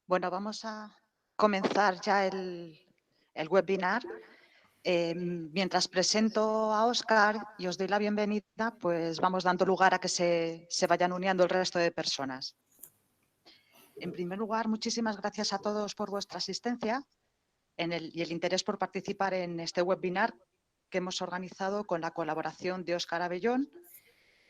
Bueno, vamos a comenzar ya el webinar. Mientras presento a Óscar y os doy la bienvenida, pues vamos dando lugar a que se vayan uniendo el resto de personas. En primer lugar, muchísimas gracias a todos por vuestra asistencia y el interés por participar en este webinar que hemos organizado con la colaboración de Óscar Abellón,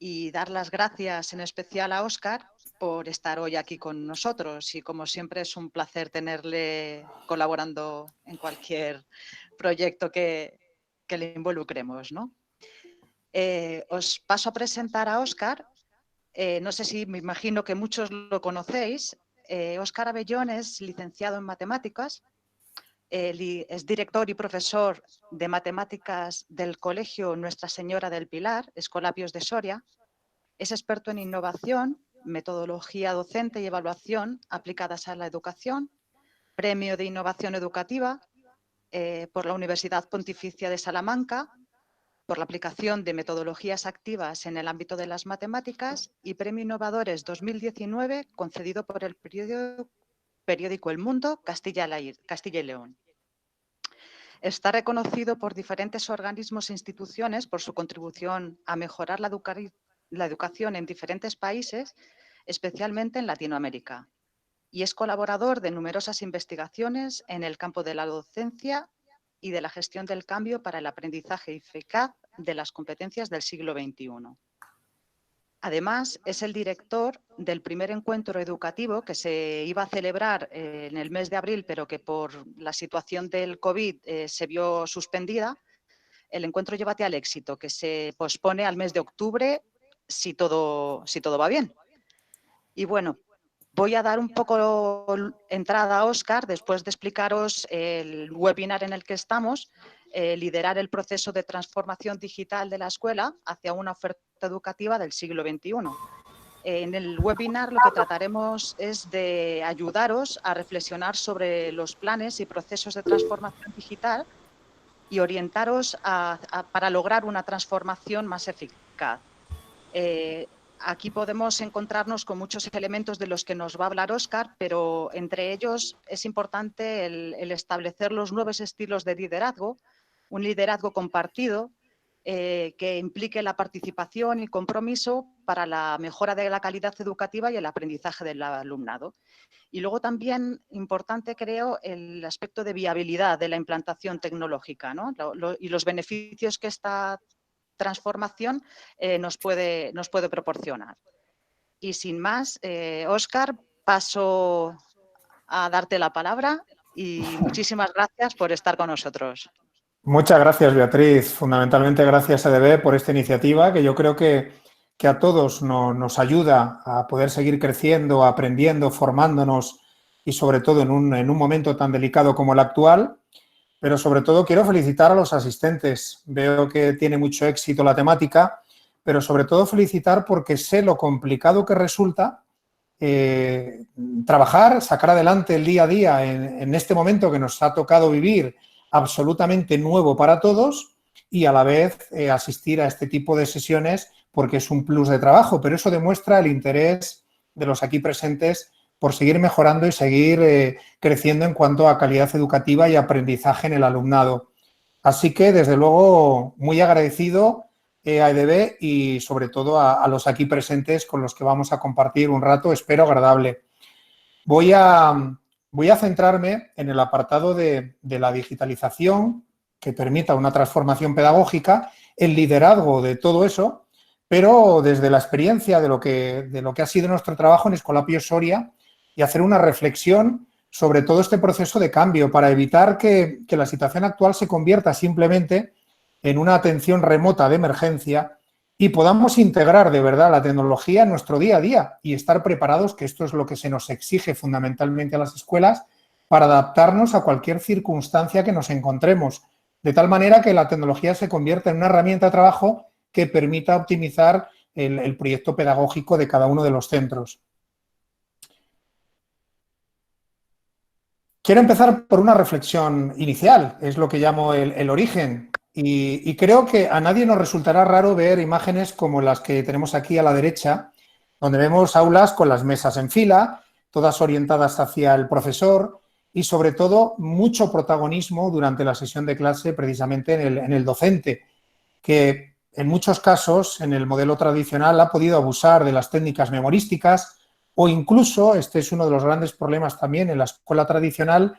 y dar las gracias en especial a Óscar por estar hoy aquí con nosotros, y como siempre es un placer tenerle colaborando en cualquier proyecto que le involucremos, ¿no? Os paso a presentar a Óscar. No sé si, me imagino que muchos lo conocéis. Óscar Abellón es licenciado en matemáticas, es director y profesor de matemáticas del Colegio Nuestra Señora del Pilar, Escolapios de Soria. Es experto en innovación, metodología docente y evaluación aplicadas a la educación, Premio de Innovación Educativa por la Universidad Pontificia de Salamanca, por la aplicación de metodologías activas en el ámbito de las matemáticas, y Premio Innovadores 2019 concedido por el periódico El Mundo, Castilla y León. Está reconocido por diferentes organismos e instituciones por su contribución a mejorar la educación en diferentes países, especialmente en Latinoamérica, y es colaborador de numerosas investigaciones en el campo de la docencia y de la gestión del cambio para el aprendizaje eficaz de las competencias del siglo XXI. Además, es el director del primer encuentro educativo que se iba a celebrar en el mes de abril, pero que por la situación del COVID se vio suspendida, el encuentro Llévate al Éxito, que se pospone al mes de octubre si todo va bien. Y bueno, voy a dar un poco entrada a Óscar después de explicaros el webinar en el que estamos, liderar el proceso de transformación digital de la escuela hacia una oferta educativa del siglo XXI. En el webinar lo que trataremos es de ayudaros a reflexionar sobre los planes y procesos de transformación digital y orientaros para lograr una transformación más eficaz. Aquí podemos encontrarnos con muchos elementos de los que nos va a hablar Óscar, pero entre ellos es importante el establecer los nuevos estilos de liderazgo, un liderazgo compartido que implique la participación y compromiso para la mejora de la calidad educativa y el aprendizaje del alumnado. Y luego también importante, creo, el aspecto de viabilidad de la implantación tecnológica, ¿no? Y los beneficios que esta transformación nos puede proporcionar. Y sin más, Óscar, paso a darte la palabra y muchísimas gracias por estar con nosotros. Muchas gracias, Beatriz. Fundamentalmente gracias a EDB por esta iniciativa que yo creo que a todos nos ayuda a poder seguir creciendo, aprendiendo, formándonos y sobre todo en un momento tan delicado como el actual. Pero sobre todo quiero felicitar a los asistentes. Veo que tiene mucho éxito la temática, pero sobre todo felicitar porque sé lo complicado que resulta trabajar, sacar adelante el día a día en este momento que nos ha tocado vivir, absolutamente nuevo para todos, y a la vez asistir a este tipo de sesiones porque es un plus de trabajo, pero eso demuestra el interés de los aquí presentes por seguir mejorando y seguir creciendo en cuanto a calidad educativa y aprendizaje en el alumnado. Así que, desde luego, muy agradecido a EDB y, sobre todo, a los aquí presentes con los que vamos a compartir un rato, espero, agradable. Voy a centrarme en el apartado de la digitalización que permita una transformación pedagógica, el liderazgo de todo eso, pero desde la experiencia de lo que ha sido nuestro trabajo en Escolapios Soria, y hacer una reflexión sobre todo este proceso de cambio para evitar que la situación actual se convierta simplemente en una atención remota de emergencia y podamos integrar de verdad la tecnología en nuestro día a día y estar preparados, que esto es lo que se nos exige fundamentalmente a las escuelas, para adaptarnos a cualquier circunstancia que nos encontremos, de tal manera que la tecnología se convierta en una herramienta de trabajo que permita optimizar el proyecto pedagógico de cada uno de los centros. Quiero empezar por una reflexión inicial, es lo que llamo el origen, y creo que a nadie nos resultará raro ver imágenes como las que tenemos aquí a la derecha, donde vemos aulas con las mesas en fila, todas orientadas hacia el profesor y, sobre todo, mucho protagonismo durante la sesión de clase precisamente en el docente, que en muchos casos en el modelo tradicional ha podido abusar de las técnicas memorísticas o incluso, este es uno de los grandes problemas también en la escuela tradicional,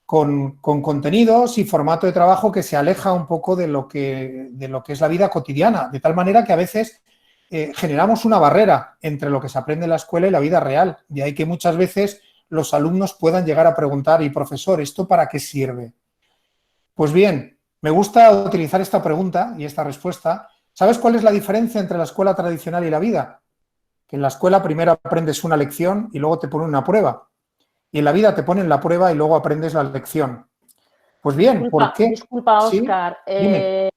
con contenidos y formato de trabajo que se aleja un poco de lo que es la vida cotidiana, de tal manera que a veces generamos una barrera entre lo que se aprende en la escuela y la vida real. De ahí que muchas veces los alumnos puedan llegar a preguntar, y profesor, ¿esto para qué sirve? Pues bien, me gusta utilizar esta pregunta y esta respuesta. ¿Sabes cuál es la diferencia entre la escuela tradicional y la vida? Que en la escuela primero aprendes una lección y luego te ponen una prueba. Y en la vida te ponen la prueba y luego aprendes la lección. Pues bien, ¿por qué? Disculpa, ¿Sí? Óscar. Dime.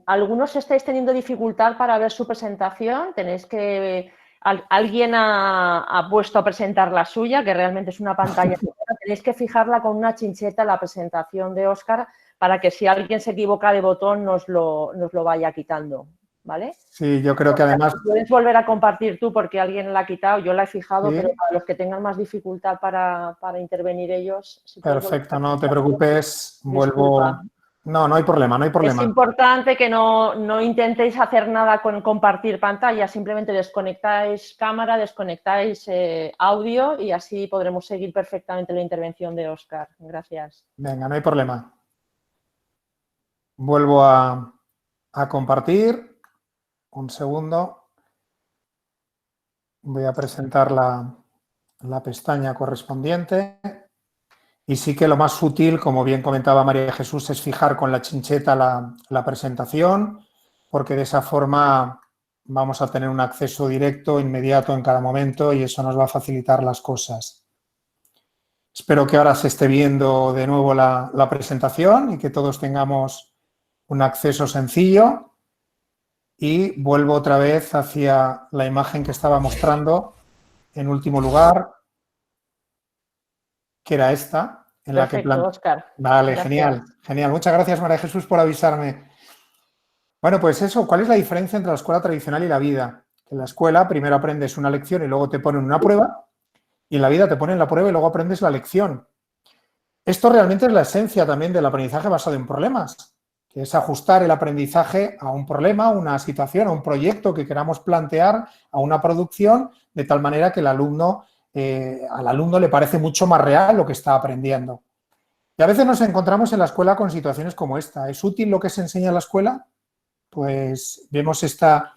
¿Algunos estáis teniendo dificultad para ver su presentación? ¿Tenéis que... alguien ha puesto a presentar la suya, que realmente es una pantalla? Tenéis que fijarla con una chincheta la presentación de Óscar para que si alguien se equivoca de botón nos lo vaya quitando, ¿vale? Sí, yo creo que además... Puedes volver a compartir tú porque alguien la ha quitado, yo la he fijado, ¿Sí? pero para los que tengan más dificultad para intervenir ellos... Si perfecto, no te preocupes, vuelvo... Disculpa. No, no hay problema, no hay problema. Es importante que no intentéis hacer nada con compartir pantalla, simplemente desconectáis cámara, desconectáis audio y así podremos seguir perfectamente la intervención de Óscar. Gracias. Venga, no hay problema. Vuelvo a compartir. Un segundo. Voy a presentar la pestaña correspondiente. Y sí que lo más útil, como bien comentaba María Jesús, es fijar con la chincheta la presentación, porque de esa forma vamos a tener un acceso directo, inmediato en cada momento y eso nos va a facilitar las cosas. Espero que ahora se esté viendo de nuevo la presentación y que todos tengamos un acceso sencillo. Y vuelvo otra vez hacia la imagen que estaba mostrando en último lugar, que era esta. En Perfecto, la que Óscar. Vale, Gracias. genial, genial. Muchas gracias, María Jesús, por avisarme. Bueno, pues eso, ¿cuál es la diferencia entre la escuela tradicional y la vida? Que en la escuela primero aprendes una lección y luego te ponen una prueba, y en la vida te ponen la prueba y luego aprendes la lección. Esto realmente es la esencia también del aprendizaje basado en problemas, que es ajustar el aprendizaje a un problema, a una situación, a un proyecto que queramos plantear, a una producción, de tal manera que al alumno le parece mucho más real lo que está aprendiendo. Y a veces nos encontramos en la escuela con situaciones como esta. ¿Es útil lo que se enseña en la escuela? Pues vemos esta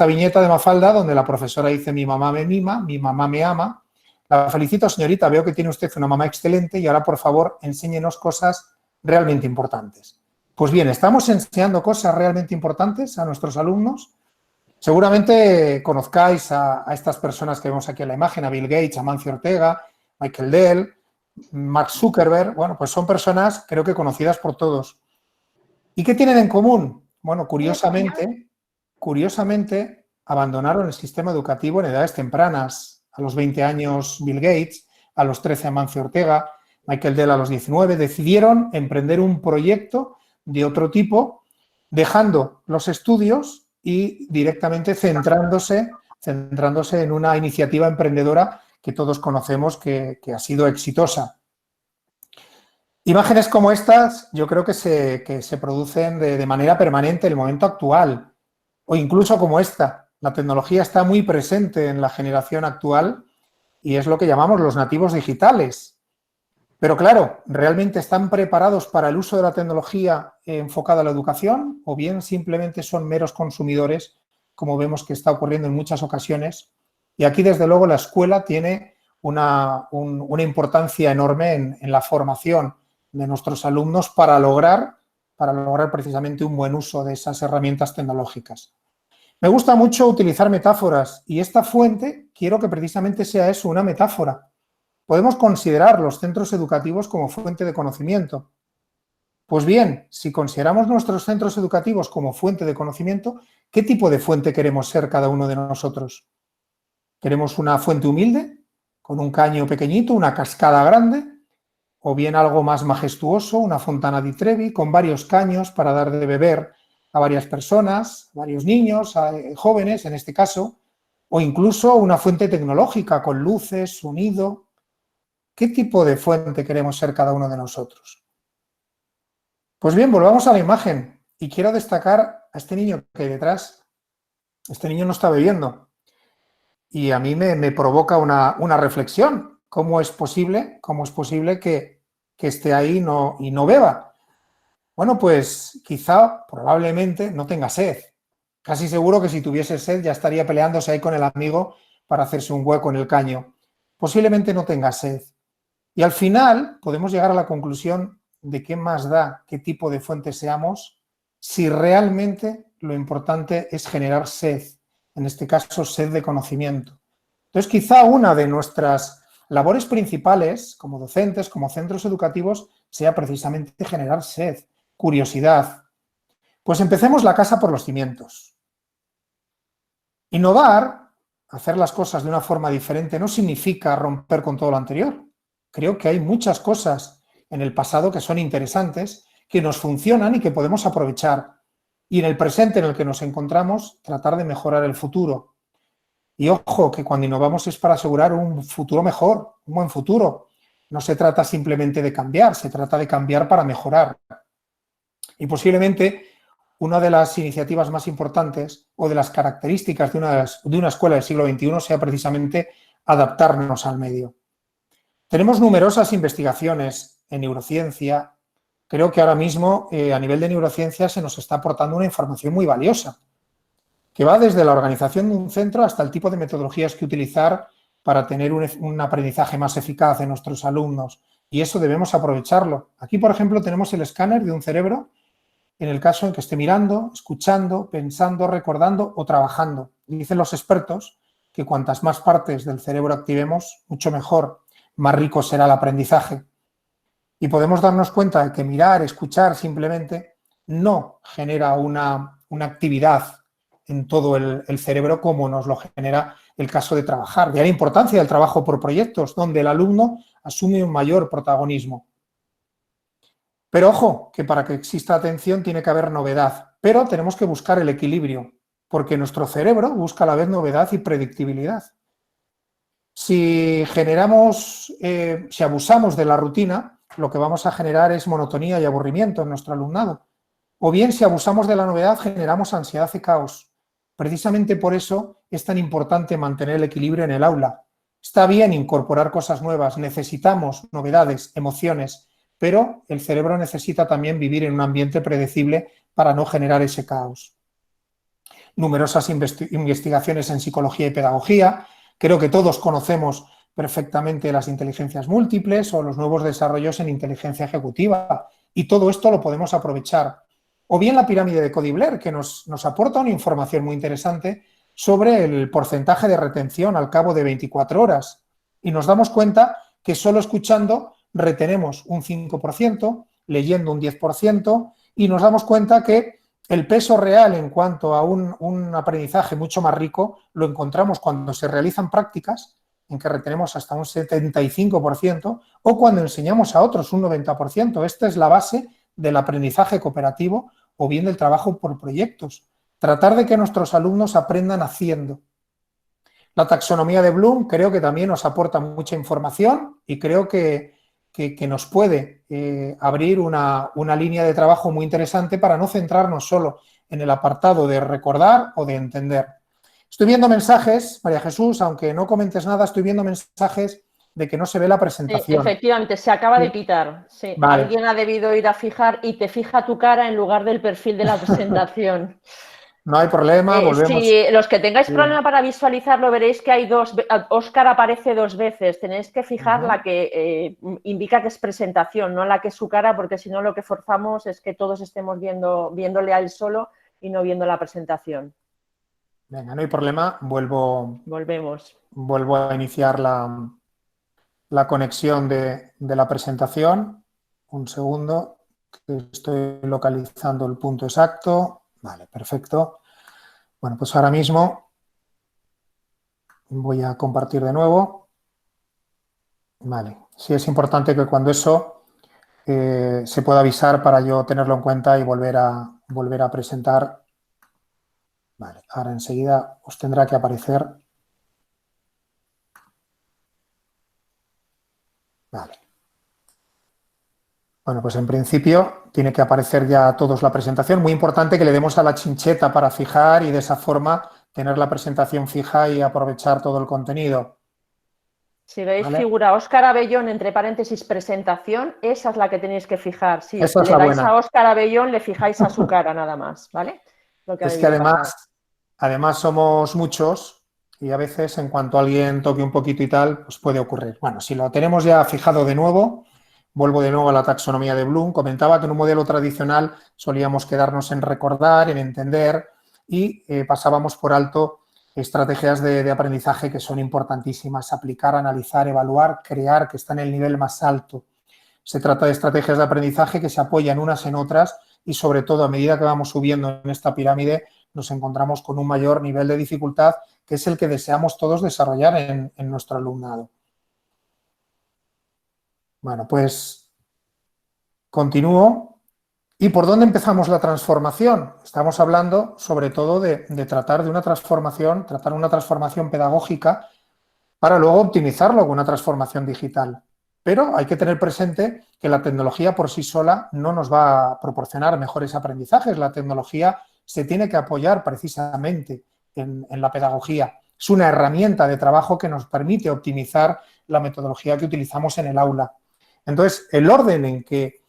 viñeta de Mafalda donde la profesora dice: mi mamá me mima, mi mamá me ama. La felicito, señorita, veo que tiene usted una mamá excelente y ahora, por favor, enséñenos cosas realmente importantes. Pues bien, ¿estamos enseñando cosas realmente importantes a nuestros alumnos? Seguramente conozcáis a estas personas que vemos aquí en la imagen, a Bill Gates, a Amancio Ortega, Michael Dell, Mark Zuckerberg. Bueno, pues son personas creo que conocidas por todos. ¿Y qué tienen en común? Bueno, curiosamente abandonaron el sistema educativo en edades tempranas. A los 20 años Bill Gates, a los 13 Amancio Ortega, Michael Dell a los 19, decidieron emprender un proyecto de otro tipo, dejando los estudios y directamente centrándose en una iniciativa emprendedora que todos conocemos que ha sido exitosa. Imágenes como estas yo creo que se producen de manera permanente en el momento actual, o incluso como esta. La tecnología está muy presente en la generación actual y es lo que llamamos los nativos digitales. Pero claro, ¿realmente están preparados para el uso de la tecnología enfocada a la educación o bien simplemente son meros consumidores, como vemos que está ocurriendo en muchas ocasiones? Y aquí, desde luego, la escuela tiene una importancia enorme en la formación de nuestros alumnos para lograr precisamente un buen uso de esas herramientas tecnológicas. Me gusta mucho utilizar metáforas y esta fuente quiero que precisamente sea eso, una metáfora. Podemos considerar los centros educativos como fuente de conocimiento. Pues bien, si consideramos nuestros centros educativos como fuente de conocimiento, ¿qué tipo de fuente queremos ser cada uno de nosotros? ¿Queremos una fuente humilde, con un caño pequeñito, una cascada grande? ¿O bien algo más majestuoso, una fontana di Trevi, con varios caños para dar de beber a varias personas, varios niños, a jóvenes en este caso? o incluso una fuente tecnológica con luces, sonido. ¿Qué tipo de fuente queremos ser cada uno de nosotros? Pues bien, volvamos a la imagen y quiero destacar a este niño que hay detrás. Este niño no está bebiendo y a mí me provoca una reflexión. ¿Cómo es posible que esté ahí y no beba? Bueno, pues quizá, probablemente, no tenga sed. Casi seguro que si tuviese sed ya estaría peleándose ahí con el amigo para hacerse un hueco en el caño. Posiblemente no tenga sed. Y al final podemos llegar a la conclusión de qué más da qué tipo de fuente seamos si realmente lo importante es generar sed, en este caso sed de conocimiento. Entonces quizá una de nuestras labores principales como docentes, como centros educativos, sea precisamente generar sed, curiosidad. Pues empecemos la casa por los cimientos. Innovar, hacer las cosas de una forma diferente, no significa romper con todo lo anterior. Creo que hay muchas cosas en el pasado que son interesantes, que nos funcionan y que podemos aprovechar. Y en el presente en el que nos encontramos, tratar de mejorar el futuro. Y ojo, que cuando innovamos es para asegurar un futuro mejor, un buen futuro. No se trata simplemente de cambiar, se trata de cambiar para mejorar. Y posiblemente una de las iniciativas más importantes o de las características de una escuela del siglo XXI sea precisamente adaptarnos al medio. Tenemos numerosas investigaciones en neurociencia. Creo que ahora mismo a nivel de neurociencia se nos está aportando una información muy valiosa, que va desde la organización de un centro hasta el tipo de metodologías que utilizar para tener un aprendizaje más eficaz en nuestros alumnos. Y eso debemos aprovecharlo. Aquí, por ejemplo, tenemos el escáner de un cerebro en el caso en que esté mirando, escuchando, pensando, recordando o trabajando. Dicen los expertos que cuantas más partes del cerebro activemos, mucho mejor, más rico será el aprendizaje. Y podemos darnos cuenta de que mirar, escuchar simplemente no genera una actividad en todo el cerebro como nos lo genera el caso de trabajar. De ahí la importancia del trabajo por proyectos, donde el alumno asume un mayor protagonismo. Pero ojo, que para que exista atención tiene que haber novedad, pero tenemos que buscar el equilibrio, porque nuestro cerebro busca a la vez novedad y predictibilidad. Si abusamos de la rutina, lo que vamos a generar es monotonía y aburrimiento en nuestro alumnado. O bien, si abusamos de la novedad, generamos ansiedad y caos. Precisamente por eso es tan importante mantener el equilibrio en el aula. Está bien incorporar cosas nuevas, necesitamos novedades, emociones, pero el cerebro necesita también vivir en un ambiente predecible para no generar ese caos. Numerosas investigaciones en psicología y pedagogía. Creo que todos conocemos perfectamente las inteligencias múltiples o los nuevos desarrollos en inteligencia ejecutiva. Y todo esto lo podemos aprovechar. O bien la pirámide de Cody-Blair, que nos aporta una información muy interesante sobre el porcentaje de retención al cabo de 24 horas. Y nos damos cuenta que solo escuchando retenemos un 5%, leyendo un 10%, y nos damos cuenta que el peso real en cuanto a un aprendizaje mucho más rico lo encontramos cuando se realizan prácticas, en que retenemos hasta un 75%, o cuando enseñamos a otros un 90%. Esta es la base del aprendizaje cooperativo o bien del trabajo por proyectos. Tratar de que nuestros alumnos aprendan haciendo. La taxonomía de Bloom creo que también nos aporta mucha información y creo que nos puede abrir una línea de trabajo muy interesante para no centrarnos solo en el apartado de recordar o de entender. Estoy viendo mensajes, María Jesús, aunque no comentes nada, estoy viendo mensajes de que no se ve la presentación. Sí, efectivamente, se acaba de quitar. Sí. Vale. Alguien ha debido ir a fijar y te fija tu cara en lugar del perfil de la presentación. No hay problema, volvemos. Si los que tengáis problema para visualizarlo, veréis que hay Óscar aparece 2 veces. Tenéis que fijar la que indica que es presentación, no la que es su cara, porque si no lo que forzamos es que todos estemos viéndole a él solo y no viendo la presentación. Venga, no hay problema, Volvemos. Vuelvo a iniciar la conexión de la presentación. Un segundo, que estoy localizando el punto exacto. Vale, perfecto. Bueno, pues ahora mismo voy a compartir de nuevo. Vale, sí es importante que cuando eso se pueda avisar para yo tenerlo en cuenta y volver a presentar. Vale, ahora enseguida os tendrá que aparecer Vale. Bueno, pues en principio tiene que aparecer ya a todos la presentación. Muy importante que le demos a la chincheta para fijar y de esa forma tener la presentación fija y aprovechar todo el contenido. Si veis ¿Vale? figura Óscar Abellón, entre paréntesis, presentación, esa es la que tenéis que fijar. Si Esa es le la dais buena. a Óscar Abellón, le fijáis a su cara nada más, ¿vale? Lo que ha Es que debido pasar. además somos muchos y a veces en cuanto alguien toque un poquito y tal, pues puede ocurrir. Bueno, si lo tenemos ya fijado de nuevo, vuelvo de nuevo a la taxonomía de Bloom. Comentaba que en un modelo tradicional solíamos quedarnos en recordar, en entender y pasábamos por alto estrategias de aprendizaje que son importantísimas. Aplicar, analizar, evaluar, crear, que está en el nivel más alto. Se trata de estrategias de aprendizaje que se apoyan unas en otras y, sobre todo, a medida que vamos subiendo en esta pirámide, nos encontramos con un mayor nivel de dificultad, que es el que deseamos todos desarrollar en nuestro alumnado. Bueno, pues continúo. ¿Y por dónde empezamos la transformación? Estamos hablando, sobre todo, de tratar una transformación pedagógica para luego optimizarlo con una transformación digital. Pero hay que tener presente que la tecnología por sí sola no nos va a proporcionar mejores aprendizajes. La tecnología se tiene que apoyar precisamente en la pedagogía. Es una herramienta de trabajo que nos permite optimizar la metodología que utilizamos en el aula. Entonces, el orden en que,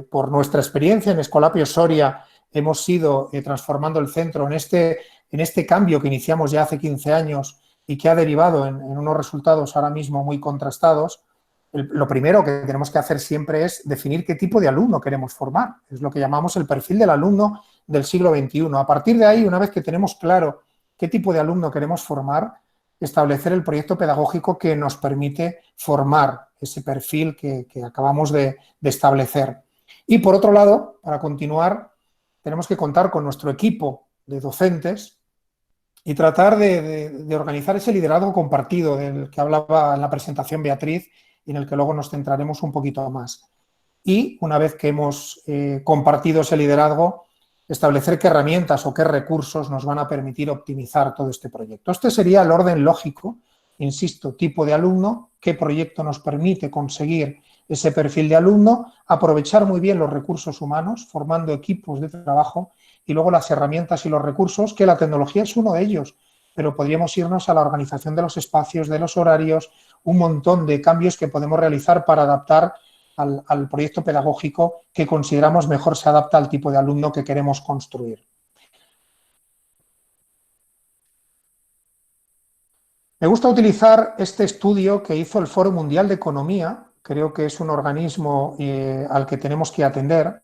por nuestra experiencia en Escolapio Soria, hemos ido transformando el centro en este cambio que iniciamos ya hace 15 años y que ha derivado en unos resultados ahora mismo muy contrastados, lo primero que tenemos que hacer siempre es definir qué tipo de alumno queremos formar. Es lo que llamamos el perfil del alumno del siglo XXI. A partir de ahí, una vez que tenemos claro qué tipo de alumno queremos formar, establecer el proyecto pedagógico que nos permite formar ese perfil que acabamos de establecer. Y por otro lado, para continuar, tenemos que contar con nuestro equipo de docentes y tratar de organizar ese liderazgo compartido del que hablaba en la presentación Beatriz y en el que luego nos centraremos un poquito más. Y una vez que hemos compartido ese liderazgo, establecer qué herramientas o qué recursos nos van a permitir optimizar todo este proyecto. Este sería el orden lógico, insisto, tipo de alumno, qué proyecto nos permite conseguir ese perfil de alumno, aprovechar muy bien los recursos humanos, formando equipos de trabajo, y luego las herramientas y los recursos, que la tecnología es uno de ellos, pero podríamos irnos a la organización de los espacios, de los horarios, un montón de cambios que podemos realizar para adaptar al proyecto pedagógico que consideramos mejor se adapta al tipo de alumno que queremos construir. Me gusta utilizar este estudio que hizo el Foro Mundial de Economía, creo que es un organismo al que tenemos que atender,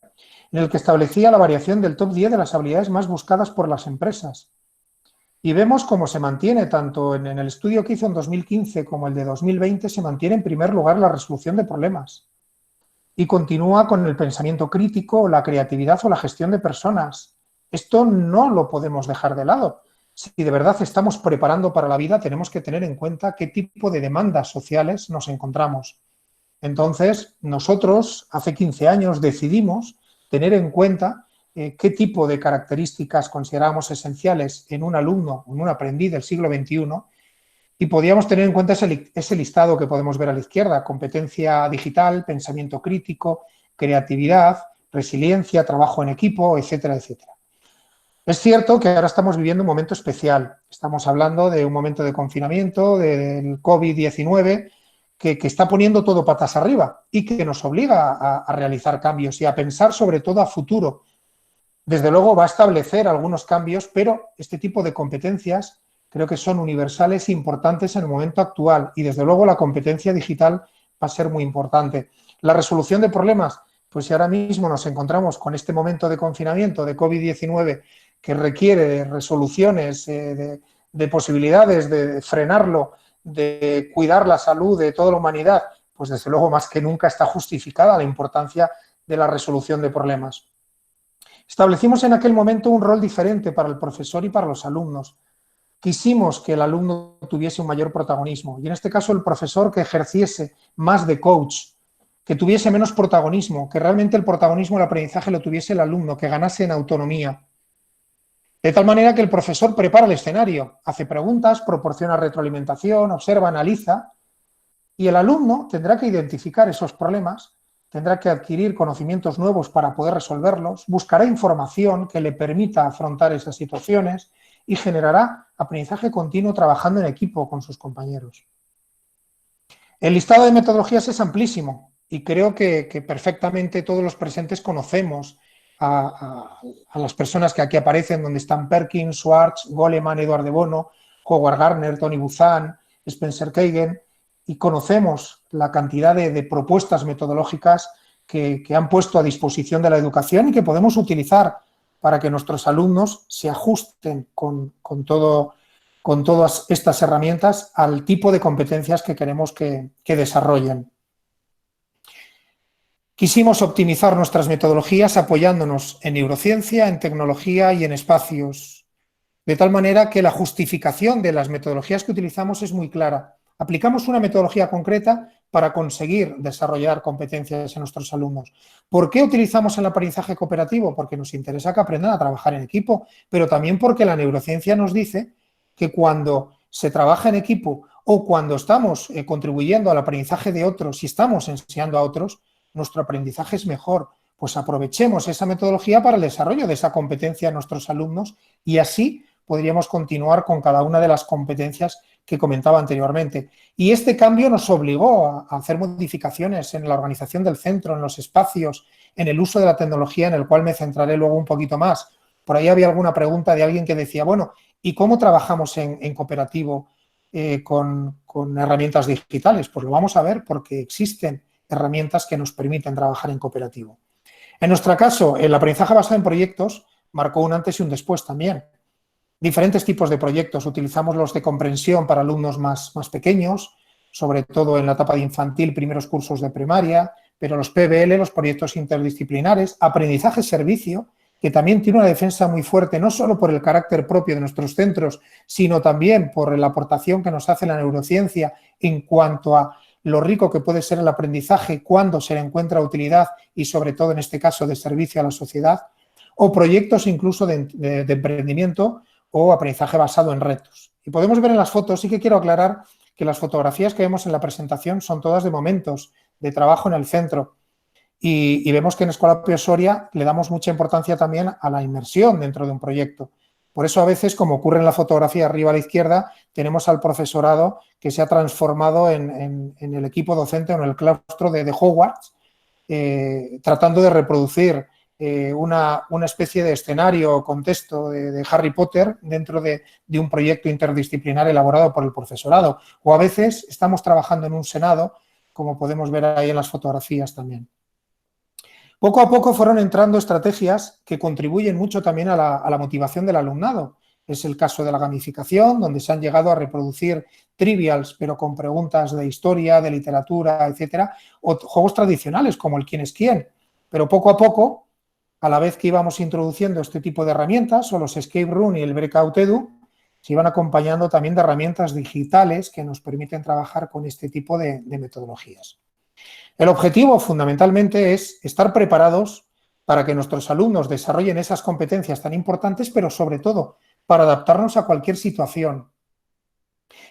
en el que establecía la variación del top 10 de las habilidades más buscadas por las empresas. Y vemos cómo se mantiene, tanto en el estudio que hizo en 2015 como el de 2020, se mantiene en primer lugar la resolución de problemas. Y continúa con el pensamiento crítico, la creatividad o la gestión de personas. Esto no lo podemos dejar de lado. Si de verdad estamos preparando para la vida, tenemos que tener en cuenta qué tipo de demandas sociales nos encontramos. Entonces, nosotros hace 15 años decidimos tener en cuenta qué tipo de características consideramos esenciales en un alumno, en un aprendiz del siglo XXI, y podíamos tener en cuenta ese listado que podemos ver a la izquierda: competencia digital, pensamiento crítico, creatividad, resiliencia, trabajo en equipo, etcétera, etcétera. Es cierto que ahora estamos viviendo un momento especial. Estamos hablando de un momento de confinamiento, del COVID-19, que está poniendo todo patas arriba y que nos obliga a realizar cambios y a pensar sobre todo a futuro. Desde luego va a establecer algunos cambios, pero este tipo de competencias creo que son universales e importantes en el momento actual, y desde luego la competencia digital va a ser muy importante. La resolución de problemas, pues si ahora mismo nos encontramos con este momento de confinamiento, de COVID-19, que requiere de resoluciones, de posibilidades de frenarlo, de cuidar la salud de toda la humanidad, pues desde luego más que nunca está justificada la importancia de la resolución de problemas. Establecimos en aquel momento un rol diferente para el profesor y para los alumnos. Quisimos que el alumno tuviese un mayor protagonismo y en este caso el profesor que ejerciese más de coach, que tuviese menos protagonismo, que realmente el protagonismo del aprendizaje lo tuviese el alumno, que ganase en autonomía. De tal manera que el profesor prepara el escenario, hace preguntas, proporciona retroalimentación, observa, analiza, Y el alumno tendrá que identificar esos problemas, tendrá que adquirir conocimientos nuevos para poder resolverlos, buscará información que le permita afrontar esas situaciones y generará aprendizaje continuo trabajando en equipo con sus compañeros. El listado de metodologías es amplísimo y creo que perfectamente todos los presentes conocemos a las personas que aquí aparecen, donde están Perkins, Schwartz, Goleman, Edward de Bono, Howard Gardner, Tony Buzan, Spencer Kagan, y conocemos la cantidad de propuestas metodológicas que han puesto a disposición de la educación y que podemos utilizar para que nuestros alumnos se ajusten con todas estas herramientas al tipo de competencias que queremos que desarrollen. Quisimos optimizar nuestras metodologías apoyándonos en neurociencia, en tecnología y en espacios, de tal manera que la justificación de las metodologías que utilizamos es muy clara. Aplicamos una metodología concreta para conseguir desarrollar competencias en nuestros alumnos. ¿Por qué utilizamos el aprendizaje cooperativo? Porque nos interesa que aprendan a trabajar en equipo, pero también porque la neurociencia nos dice que cuando se trabaja en equipo o cuando estamos contribuyendo al aprendizaje de otros y estamos enseñando a otros, nuestro aprendizaje es mejor. Pues aprovechemos esa metodología para el desarrollo de esa competencia en nuestros alumnos y así podríamos continuar con cada una de las competencias que comentaba anteriormente. Y este cambio nos obligó a hacer modificaciones en la organización del centro, en los espacios, en el uso de la tecnología, en el cual me centraré luego un poquito más. Por ahí había alguna pregunta de alguien que decía, bueno, ¿y cómo trabajamos en cooperativo con herramientas digitales? Pues lo vamos a ver porque existen herramientas que nos permiten trabajar en cooperativo. En nuestro caso, el aprendizaje basado en proyectos marcó un antes y un después también. Diferentes tipos de proyectos. Utilizamos los de comprensión para alumnos más pequeños, sobre todo en la etapa de infantil, primeros cursos de primaria, pero los PBL, los proyectos interdisciplinares, aprendizaje-servicio, que también tiene una defensa muy fuerte, no solo por el carácter propio de nuestros centros, sino también por la aportación que nos hace la neurociencia en cuanto a lo rico que puede ser el aprendizaje cuando se le encuentra utilidad y, sobre todo, en este caso, de servicio a la sociedad, o proyectos incluso de emprendimiento o aprendizaje basado en retos. Y podemos ver en las fotos, sí que quiero aclarar que las fotografías que vemos en la presentación son todas de momentos de trabajo en el centro. Y vemos que en Escola Pío Soria le damos mucha importancia también a la inmersión dentro de un proyecto. Por eso a veces, como ocurre en la fotografía arriba a la izquierda, tenemos al profesorado que se ha transformado en el equipo docente o en el claustro de Hogwarts, tratando de reproducir una especie de escenario o contexto de Harry Potter dentro de un proyecto interdisciplinar elaborado por el profesorado. O a veces estamos trabajando en un senado, como podemos ver ahí en las fotografías también. Poco a poco fueron entrando estrategias que contribuyen mucho también a la motivación del alumnado. Es el caso de la gamificación, donde se han llegado a reproducir trivials, pero con preguntas de historia, de literatura, etcétera, o juegos tradicionales como el quién es quién. Pero poco a poco, a la vez que íbamos introduciendo este tipo de herramientas, o los escape room y el breakout edu, se iban acompañando también de herramientas digitales que nos permiten trabajar con este tipo de metodologías. El objetivo fundamentalmente es estar preparados para que nuestros alumnos desarrollen esas competencias tan importantes, pero sobre todo para adaptarnos a cualquier situación.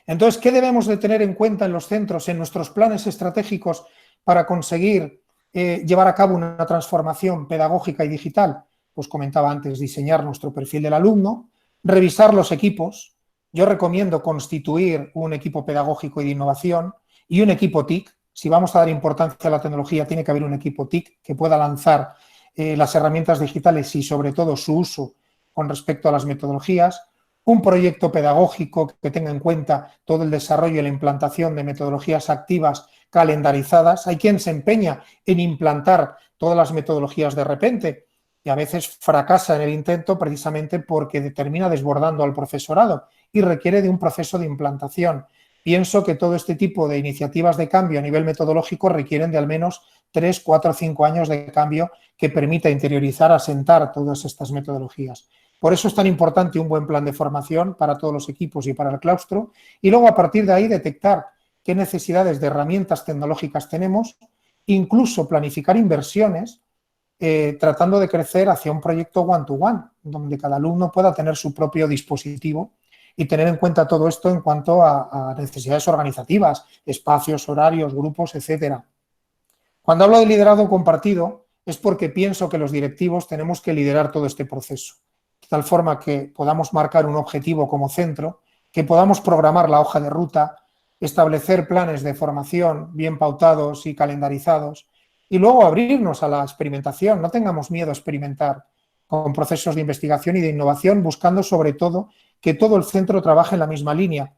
Entonces, ¿qué debemos de tener en cuenta en los centros, en nuestros planes estratégicos para conseguir llevar a cabo una transformación pedagógica y digital? Pues comentaba antes, diseñar nuestro perfil del alumno, revisar los equipos. Yo recomiendo constituir un equipo pedagógico y de innovación y un equipo TIC. Si vamos a dar importancia a la tecnología, tiene que haber un equipo TIC que pueda lanzar las herramientas digitales y, sobre todo, su uso con respecto a las metodologías. Un proyecto pedagógico que tenga en cuenta todo el desarrollo y la implantación de metodologías activas calendarizadas. Hay quien se empeña en implantar todas las metodologías de repente y a veces fracasa en el intento precisamente porque termina desbordando al profesorado y requiere de un proceso de implantación. Pienso que todo este tipo de iniciativas de cambio a nivel metodológico requieren de al menos 3, 4, 5 años de cambio que permita interiorizar, asentar todas estas metodologías. Por eso es tan importante un buen plan de formación para todos los equipos y para el claustro y luego a partir de ahí detectar qué necesidades de herramientas tecnológicas tenemos, incluso planificar inversiones tratando de crecer hacia un proyecto one-to-one, donde cada alumno pueda tener su propio dispositivo y tener en cuenta todo esto en cuanto a necesidades organizativas, espacios, horarios, grupos, etcétera. Cuando hablo de liderazgo compartido es porque pienso que los directivos tenemos que liderar todo este proceso, de tal forma que podamos marcar un objetivo como centro, que podamos programar la hoja de ruta, establecer planes de formación bien pautados y calendarizados y luego abrirnos a la experimentación. No tengamos miedo a experimentar con procesos de investigación y de innovación, buscando sobre todo que todo el centro trabaje en la misma línea.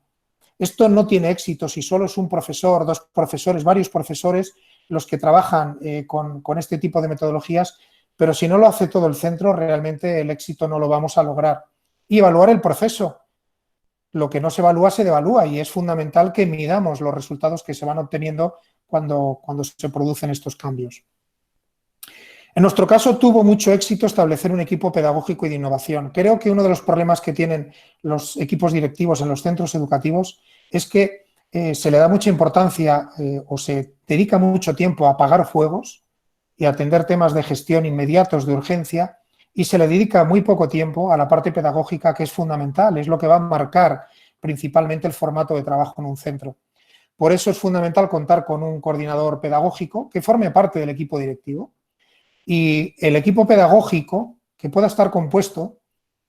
Esto no tiene éxito si solo es un profesor, dos profesores, varios profesores los que trabajan con este tipo de metodologías, pero si no lo hace todo el centro, realmente el éxito no lo vamos a lograr. Y evaluar el proceso. Lo que no se evalúa, se devalúa, y es fundamental que midamos los resultados que se van obteniendo cuando se producen estos cambios. En nuestro caso tuvo mucho éxito establecer un equipo pedagógico y de innovación. Creo que uno de los problemas que tienen los equipos directivos en los centros educativos es que se le da mucha importancia o se dedica mucho tiempo a apagar fuegos y a atender temas de gestión inmediatos de urgencia, y se le dedica muy poco tiempo a la parte pedagógica, que es fundamental, es lo que va a marcar principalmente el formato de trabajo en un centro. Por eso es fundamental contar con un coordinador pedagógico que forme parte del equipo directivo, y el equipo pedagógico que pueda estar compuesto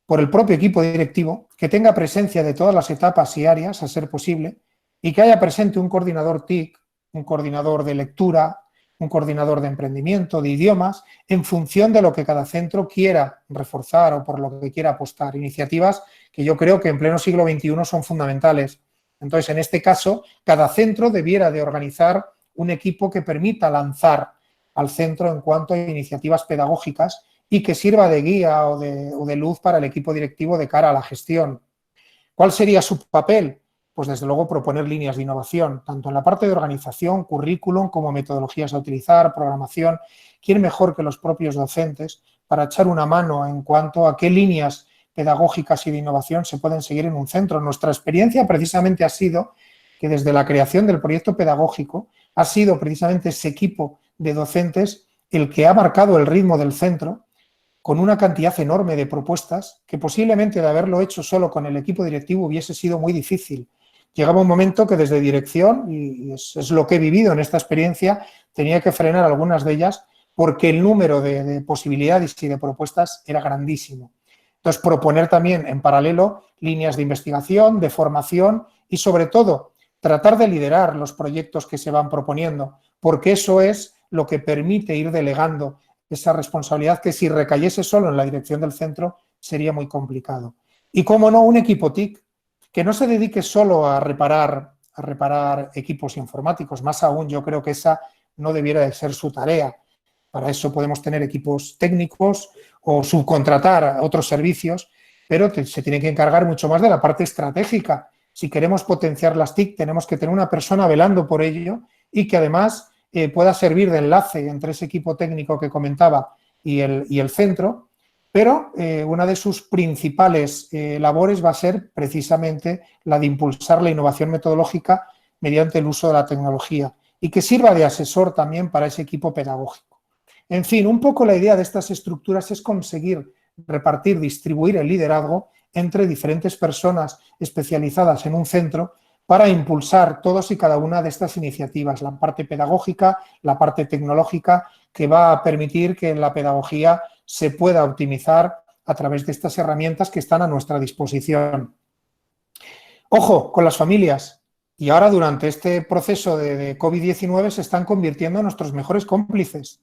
por el propio equipo directivo, que tenga presencia de todas las etapas y áreas, a ser posible, y que haya presente un coordinador TIC, un coordinador de lectura, un coordinador de emprendimiento, de idiomas, en función de lo que cada centro quiera reforzar o por lo que quiera apostar. Iniciativas que yo creo que en pleno siglo XXI son fundamentales. Entonces, en este caso, cada centro debiera de organizar un equipo que permita lanzar al centro en cuanto a iniciativas pedagógicas y que sirva de guía o de luz para el equipo directivo de cara a la gestión. ¿Cuál sería su papel? Pues desde luego proponer líneas de innovación, tanto en la parte de organización, currículum, como metodologías a utilizar, programación. ¿Quién mejor que los propios docentes para echar una mano en cuanto a qué líneas pedagógicas y de innovación se pueden seguir en un centro? Nuestra experiencia precisamente ha sido que desde la creación del proyecto pedagógico ha sido precisamente ese equipo de docentes el que ha marcado el ritmo del centro, con una cantidad enorme de propuestas que posiblemente de haberlo hecho solo con el equipo directivo hubiese sido muy difícil. Llegaba un momento que desde dirección, y es lo que he vivido en esta experiencia, tenía que frenar algunas de ellas porque el número de posibilidades y de propuestas era grandísimo. Entonces, proponer también en paralelo líneas de investigación, de formación y, sobre todo, tratar de liderar los proyectos que se van proponiendo, porque eso es lo que permite ir delegando esa responsabilidad que, si recayese solo en la dirección del centro, sería muy complicado. Y, cómo no, un equipo TIC que no se dedique solo a reparar equipos informáticos. Más aún, yo creo que esa no debiera de ser su tarea. Para eso podemos tener equipos técnicos o subcontratar otros servicios, pero se tiene que encargar mucho más de la parte estratégica. Si queremos potenciar las TIC, tenemos que tener una persona velando por ello y que además pueda servir de enlace entre ese equipo técnico que comentaba y el centro, pero una de sus principales labores va a ser precisamente la de impulsar la innovación metodológica mediante el uso de la tecnología y que sirva de asesor también para ese equipo pedagógico. En fin, un poco la idea de estas estructuras es conseguir repartir, distribuir el liderazgo entre diferentes personas especializadas en un centro para impulsar todas y cada una de estas iniciativas, la parte pedagógica, la parte tecnológica, que va a permitir que la pedagogía se pueda optimizar a través de estas herramientas que están a nuestra disposición. Ojo con las familias, y ahora durante este proceso de COVID-19 se están convirtiendo en nuestros mejores cómplices.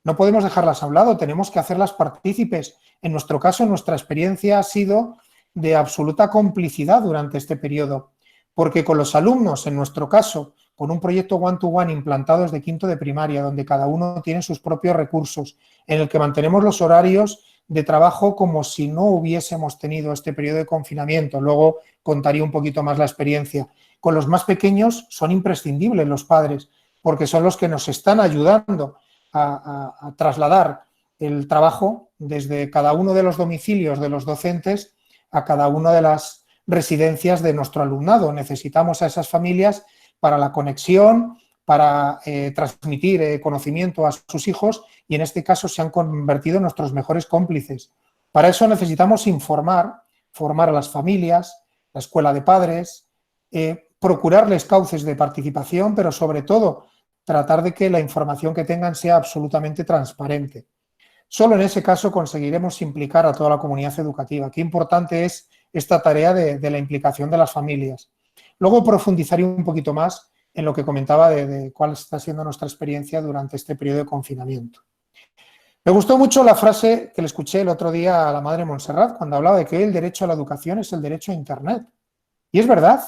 No podemos dejarlas a un lado, tenemos que hacerlas partícipes. En nuestro caso, nuestra experiencia ha sido de absoluta complicidad durante este periodo, porque con los alumnos, en nuestro caso, con un proyecto one-to-one implantado desde quinto de primaria, donde cada uno tiene sus propios recursos, en el que mantenemos los horarios de trabajo como si no hubiésemos tenido este periodo de confinamiento. Luego contaría un poquito más la experiencia. Con los más pequeños son imprescindibles los padres, porque son los que nos están ayudando a trasladar el trabajo desde cada uno de los domicilios de los docentes a cada una de las residencias de nuestro alumnado. Necesitamos a esas familias para la conexión, para transmitir conocimiento a sus hijos, y en este caso se han convertido en nuestros mejores cómplices. Para eso necesitamos formar a las familias, la escuela de padres, procurarles cauces de participación, pero sobre todo tratar de que la información que tengan sea absolutamente transparente. Solo en ese caso conseguiremos implicar a toda la comunidad educativa. Qué importante es esta tarea de la implicación de las familias. Luego profundizaré un poquito más en lo que comentaba de cuál está siendo nuestra experiencia durante este periodo de confinamiento. Me gustó mucho la frase que le escuché el otro día a la madre Montserrat cuando hablaba de que el derecho a la educación es el derecho a Internet. Y es verdad,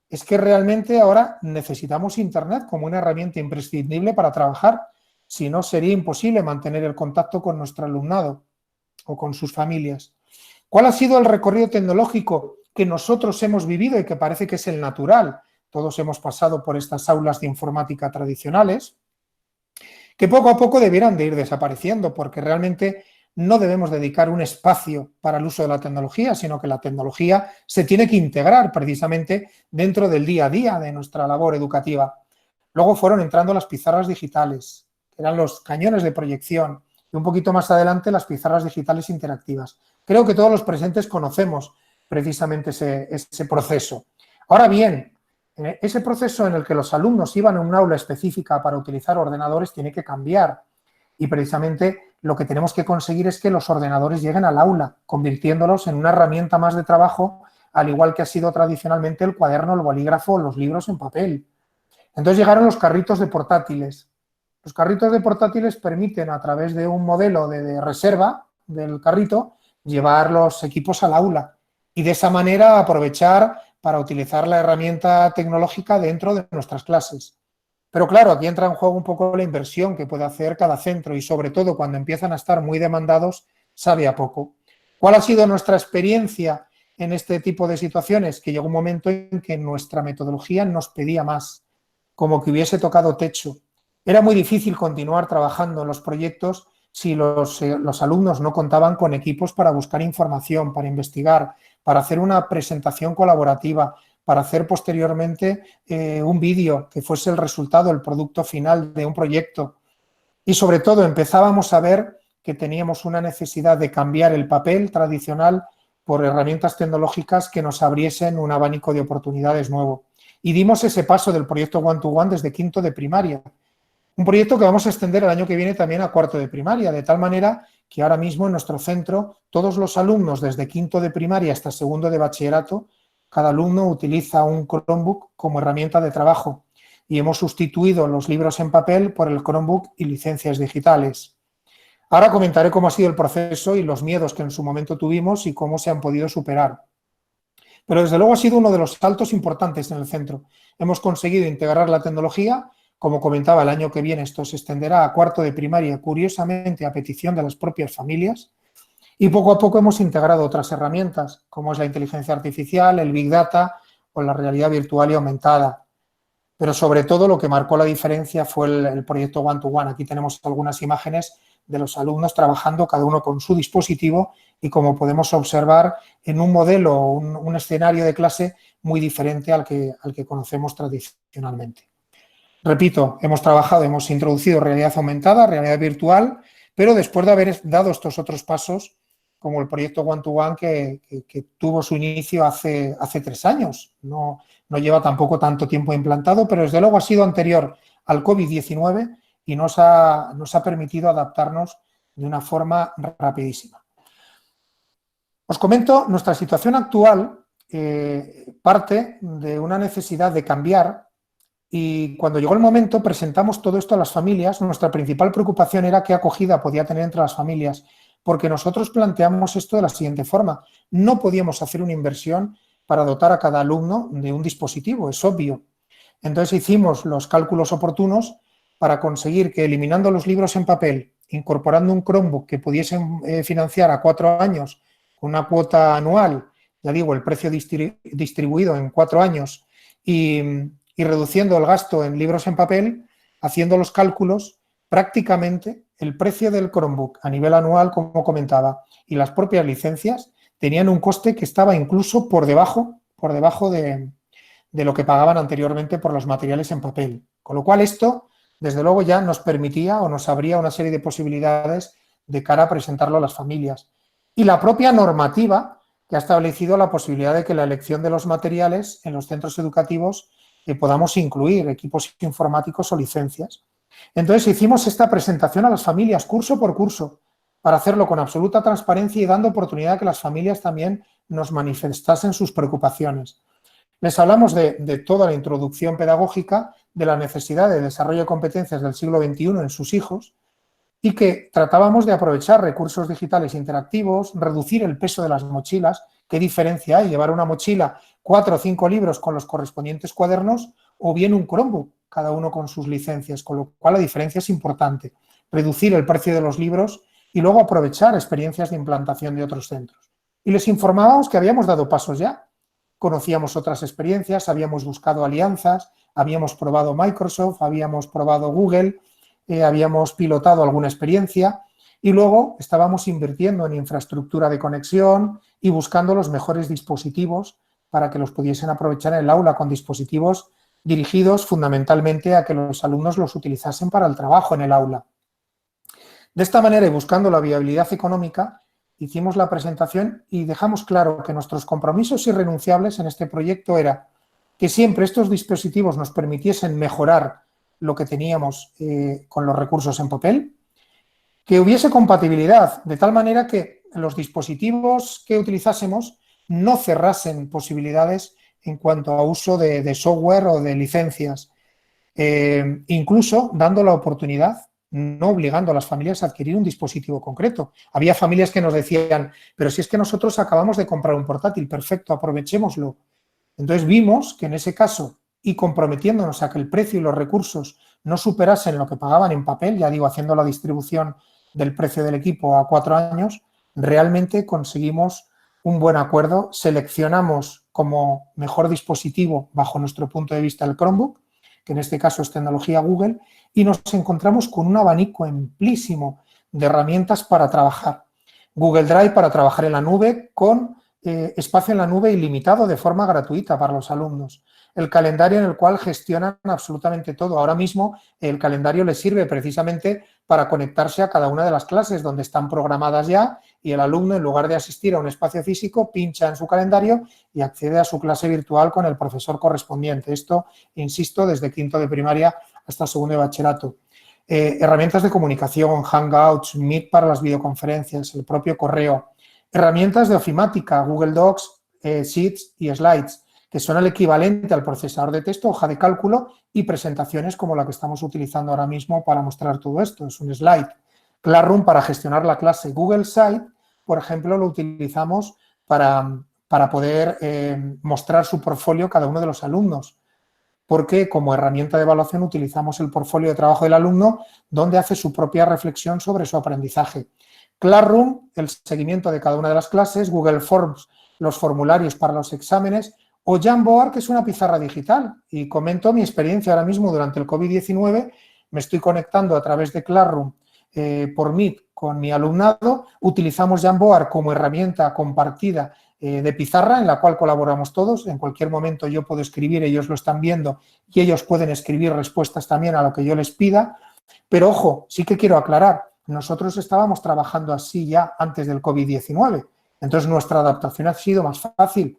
es que realmente ahora necesitamos Internet como una herramienta imprescindible para trabajar. Si no, sería imposible mantener el contacto con nuestro alumnado o con sus familias. ¿Cuál ha sido el recorrido tecnológico que nosotros hemos vivido y que parece que es el natural? Todos hemos pasado por estas aulas de informática tradicionales, que poco a poco debieran de ir desapareciendo, porque realmente no debemos dedicar un espacio para el uso de la tecnología, sino que la tecnología se tiene que integrar precisamente dentro del día a día de nuestra labor educativa. Luego fueron entrando las pizarras digitales, que eran los cañones de proyección, y un poquito más adelante las pizarras digitales interactivas. Creo que todos los presentes conocemos precisamente ese proceso. Ahora bien, ese proceso en el que los alumnos iban a un aula específica para utilizar ordenadores tiene que cambiar, y precisamente lo que tenemos que conseguir es que los ordenadores lleguen al aula, convirtiéndolos en una herramienta más de trabajo, al igual que ha sido tradicionalmente el cuaderno, el bolígrafo o los libros en papel. Entonces llegaron los carritos de portátiles. Los carritos de portátiles permiten, a través de un modelo de reserva del carrito, llevar los equipos al aula y de esa manera aprovechar para utilizar la herramienta tecnológica dentro de nuestras clases. Pero claro, aquí entra en juego un poco la inversión que puede hacer cada centro y sobre todo cuando empiezan a estar muy demandados, sabe a poco. ¿Cuál ha sido nuestra experiencia en este tipo de situaciones? Que llegó un momento en que nuestra metodología nos pedía más, como que hubiese tocado techo. Era muy difícil continuar trabajando en los proyectos si los alumnos no contaban con equipos para buscar información, para investigar, para hacer una presentación colaborativa, para hacer posteriormente un vídeo que fuese el resultado, el producto final de un proyecto. Y sobre todo empezábamos a ver que teníamos una necesidad de cambiar el papel tradicional por herramientas tecnológicas que nos abriesen un abanico de oportunidades nuevo. Y dimos ese paso del proyecto One to One desde quinto de primaria. Un proyecto que vamos a extender el año que viene también a cuarto de primaria, de tal manera que ahora mismo en nuestro centro todos los alumnos desde quinto de primaria hasta segundo de bachillerato, cada alumno utiliza un Chromebook como herramienta de trabajo y hemos sustituido los libros en papel por el Chromebook y licencias digitales. Ahora comentaré cómo ha sido el proceso y los miedos que en su momento tuvimos y cómo se han podido superar. Pero desde luego ha sido uno de los saltos importantes en el centro. Hemos conseguido integrar la tecnología. Como comentaba, el año que viene esto se extenderá a cuarto de primaria, curiosamente a petición de las propias familias, y poco a poco hemos integrado otras herramientas, como es la inteligencia artificial, el Big Data o la realidad virtual y aumentada. Pero sobre todo lo que marcó la diferencia fue el proyecto One to One. Aquí tenemos algunas imágenes de los alumnos trabajando cada uno con su dispositivo y como podemos observar en un modelo o un escenario de clase muy diferente al que conocemos tradicionalmente. Repito, hemos introducido realidad aumentada, realidad virtual, pero después de haber dado estos otros pasos, como el proyecto One to One que tuvo su inicio hace 3 años. No lleva tampoco tanto tiempo implantado, pero desde luego ha sido anterior al COVID-19 y nos ha permitido adaptarnos de una forma rapidísima. Os comento, nuestra situación actual parte de una necesidad de cambiar. Y cuando llegó el momento, presentamos todo esto a las familias. Nuestra principal preocupación era qué acogida podía tener entre las familias, porque nosotros planteamos esto de la siguiente forma. No podíamos hacer una inversión para dotar a cada alumno de un dispositivo, es obvio. Entonces hicimos los cálculos oportunos para conseguir que, eliminando los libros en papel, incorporando un Chromebook que pudiesen financiar a 4 años con una cuota anual, ya digo, el precio distribuido en 4 años y reduciendo el gasto en libros en papel, haciendo los cálculos, prácticamente el precio del Chromebook a nivel anual, como comentaba, y las propias licencias tenían un coste que estaba incluso por debajo de lo que pagaban anteriormente por los materiales en papel. Con lo cual esto, desde luego, ya nos permitía o nos abría una serie de posibilidades de cara a presentarlo a las familias. Y la propia normativa que ha establecido la posibilidad de que la elección de los materiales en los centros educativos podamos incluir equipos informáticos o licencias. Entonces hicimos esta presentación a las familias curso por curso para hacerlo con absoluta transparencia y dando oportunidad a que las familias también nos manifestasen sus preocupaciones. Les hablamos de toda la introducción pedagógica, de la necesidad de desarrollo de competencias del siglo XXI en sus hijos y que tratábamos de aprovechar recursos digitales interactivos, reducir el peso de las mochilas. ¿Qué diferencia hay? Llevar una mochila, 4 o 5 libros con los correspondientes cuadernos o bien un Chromebook, cada uno con sus licencias, con lo cual la diferencia es importante. Reducir el precio de los libros y luego aprovechar experiencias de implantación de otros centros. Y les informábamos que habíamos dado pasos ya. Conocíamos otras experiencias, habíamos buscado alianzas, habíamos probado Microsoft, habíamos probado Google, habíamos pilotado alguna experiencia y luego estábamos invirtiendo en infraestructura de conexión y buscando los mejores dispositivos para que los pudiesen aprovechar en el aula, con dispositivos dirigidos fundamentalmente a que los alumnos los utilizasen para el trabajo en el aula. De esta manera, y buscando la viabilidad económica, hicimos la presentación y dejamos claro que nuestros compromisos irrenunciables en este proyecto era que siempre estos dispositivos nos permitiesen mejorar lo que teníamos con los recursos en papel, que hubiese compatibilidad, de tal manera que los dispositivos que utilizásemos no cerrasen posibilidades en cuanto a uso de software o de licencias, incluso dando la oportunidad, no obligando a las familias a adquirir un dispositivo concreto. Había familias que nos decían, pero si es que nosotros acabamos de comprar un portátil, perfecto, aprovechémoslo. Entonces vimos que en ese caso, y comprometiéndonos a que el precio y los recursos no superasen lo que pagaban en papel, ya digo, haciendo la distribución del precio del equipo a 4 años, realmente conseguimos un buen acuerdo. Seleccionamos como mejor dispositivo, bajo nuestro punto de vista, el Chromebook, que en este caso es tecnología Google, y nos encontramos con un abanico amplísimo de herramientas para trabajar. Google Drive para trabajar en la nube con espacio en la nube ilimitado de forma gratuita para los alumnos. El calendario en el cual gestionan absolutamente todo. Ahora mismo el calendario les sirve precisamente para conectarse a cada una de las clases donde están programadas ya y el alumno, en lugar de asistir a un espacio físico, pincha en su calendario y accede a su clase virtual con el profesor correspondiente. Esto, insisto, desde quinto de primaria hasta segundo de bachillerato. Herramientas de comunicación, Hangouts, Meet para las videoconferencias, el propio correo. Herramientas de ofimática, Google Docs, Sheets y Slides, que son el equivalente al procesador de texto, hoja de cálculo y presentaciones como la que estamos utilizando ahora mismo para mostrar todo esto. Es un slide. Classroom para gestionar la clase. Google Site, por ejemplo, lo utilizamos para poder mostrar su portfolio cada uno de los alumnos, porque como herramienta de evaluación utilizamos el portfolio de trabajo del alumno donde hace su propia reflexión sobre su aprendizaje. Classroom, el seguimiento de cada una de las clases. Google Forms, los formularios para los exámenes. O Jamboard, que es una pizarra digital. Y comento mi experiencia ahora mismo durante el COVID-19. Me estoy conectando a través de Classroom por Meet con mi alumnado. Utilizamos Jamboard como herramienta compartida de pizarra en la cual colaboramos todos. En cualquier momento yo puedo escribir, ellos lo están viendo y ellos pueden escribir respuestas también a lo que yo les pida. Pero ojo, sí que quiero aclarar, nosotros estábamos trabajando así ya antes del COVID-19. Entonces nuestra adaptación ha sido más fácil.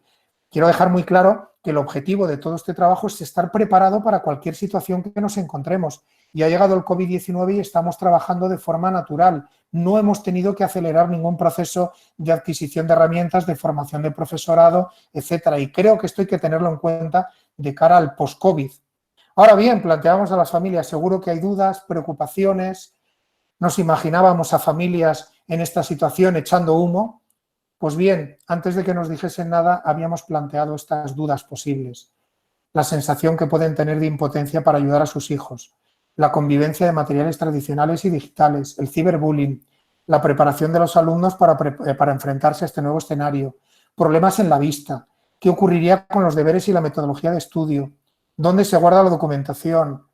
Quiero dejar muy claro que el objetivo de todo este trabajo es estar preparado para cualquier situación que nos encontremos. Y ha llegado el COVID-19 y estamos trabajando de forma natural. No hemos tenido que acelerar ningún proceso de adquisición de herramientas, de formación de profesorado, etcétera. Y creo que esto hay que tenerlo en cuenta de cara al post-COVID. Ahora bien, planteamos a las familias, seguro que hay dudas, preocupaciones. Nos imaginábamos a familias en esta situación echando humo. Pues bien, antes de que nos dijesen nada, habíamos planteado estas dudas posibles. La sensación que pueden tener de impotencia para ayudar a sus hijos, la convivencia de materiales tradicionales y digitales, el ciberbullying, la preparación de los alumnos para enfrentarse a este nuevo escenario, problemas en la vista, qué ocurriría con los deberes y la metodología de estudio, dónde se guarda la documentación,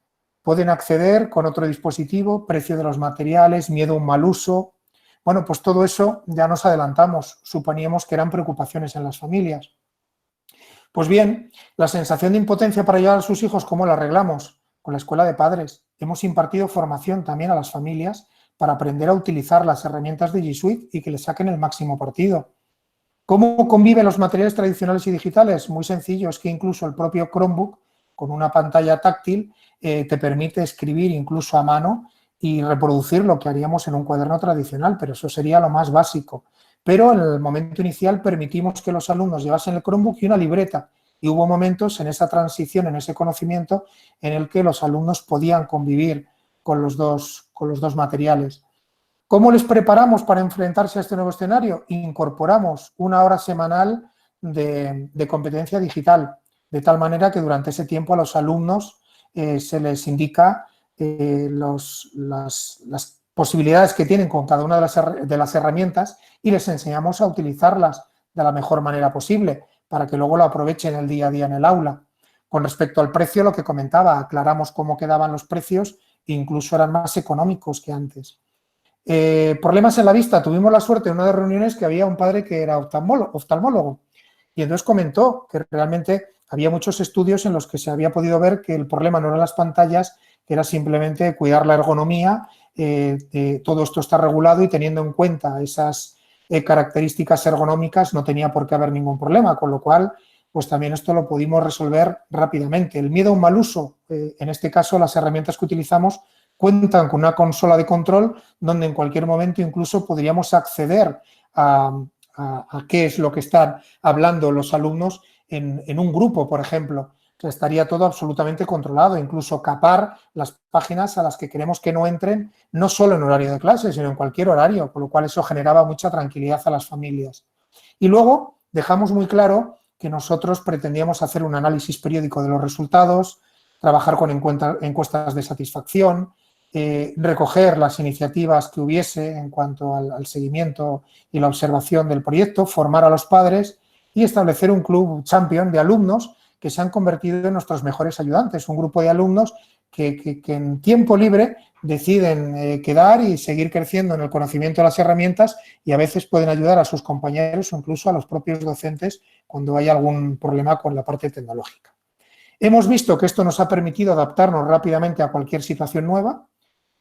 pueden acceder con otro dispositivo, precio de los materiales, miedo a un mal uso. Bueno, pues todo eso ya nos adelantamos, suponíamos que eran preocupaciones en las familias. Pues bien, la sensación de impotencia para ayudar a sus hijos, ¿cómo la arreglamos? Con la escuela de padres. Hemos impartido formación también a las familias para aprender a utilizar las herramientas de G Suite y que les saquen el máximo partido. ¿Cómo conviven los materiales tradicionales y digitales? Muy sencillo, es que incluso el propio Chromebook, con una pantalla táctil, te permite escribir incluso a mano y reproducir lo que haríamos en un cuaderno tradicional, pero eso sería lo más básico. Pero en el momento inicial permitimos que los alumnos llevasen el Chromebook y una libreta, y hubo momentos en esa transición, en ese conocimiento, en el que los alumnos podían convivir con los dos materiales. ¿Cómo les preparamos para enfrentarse a este nuevo escenario? Incorporamos una hora semanal de competencia digital, de tal manera que durante ese tiempo a los alumnos se les indica las posibilidades que tienen con cada una de las herramientas y les enseñamos a utilizarlas de la mejor manera posible para que luego lo aprovechen el día a día en el aula. Con respecto al precio, lo que comentaba, aclaramos cómo quedaban los precios e incluso eran más económicos que antes. Problemas en la vista. Tuvimos la suerte en una de las reuniones que había un padre que era oftalmólogo y entonces comentó que realmente había muchos estudios en los que se había podido ver que el problema no eran las pantallas, que era simplemente cuidar la ergonomía. Todo esto está regulado y teniendo en cuenta esas características ergonómicas no tenía por qué haber ningún problema, con lo cual pues también esto lo pudimos resolver rápidamente. El miedo a un mal uso, en este caso las herramientas que utilizamos cuentan con una consola de control donde en cualquier momento incluso podríamos acceder a qué es lo que están hablando los alumnos en un grupo, por ejemplo. O sea, estaría todo absolutamente controlado, incluso capar las páginas a las que queremos que no entren, no solo en horario de clase, sino en cualquier horario, con lo cual eso generaba mucha tranquilidad a las familias. Y luego dejamos muy claro que nosotros pretendíamos hacer un análisis periódico de los resultados, trabajar con encuestas de satisfacción, recoger las iniciativas que hubiese en cuanto al seguimiento y la observación del proyecto, formar a los padres y establecer un club champion de alumnos que se han convertido en nuestros mejores ayudantes, un grupo de alumnos que en tiempo libre deciden quedar y seguir creciendo en el conocimiento de las herramientas y a veces pueden ayudar a sus compañeros o incluso a los propios docentes cuando hay algún problema con la parte tecnológica. Hemos visto que esto nos ha permitido adaptarnos rápidamente a cualquier situación nueva,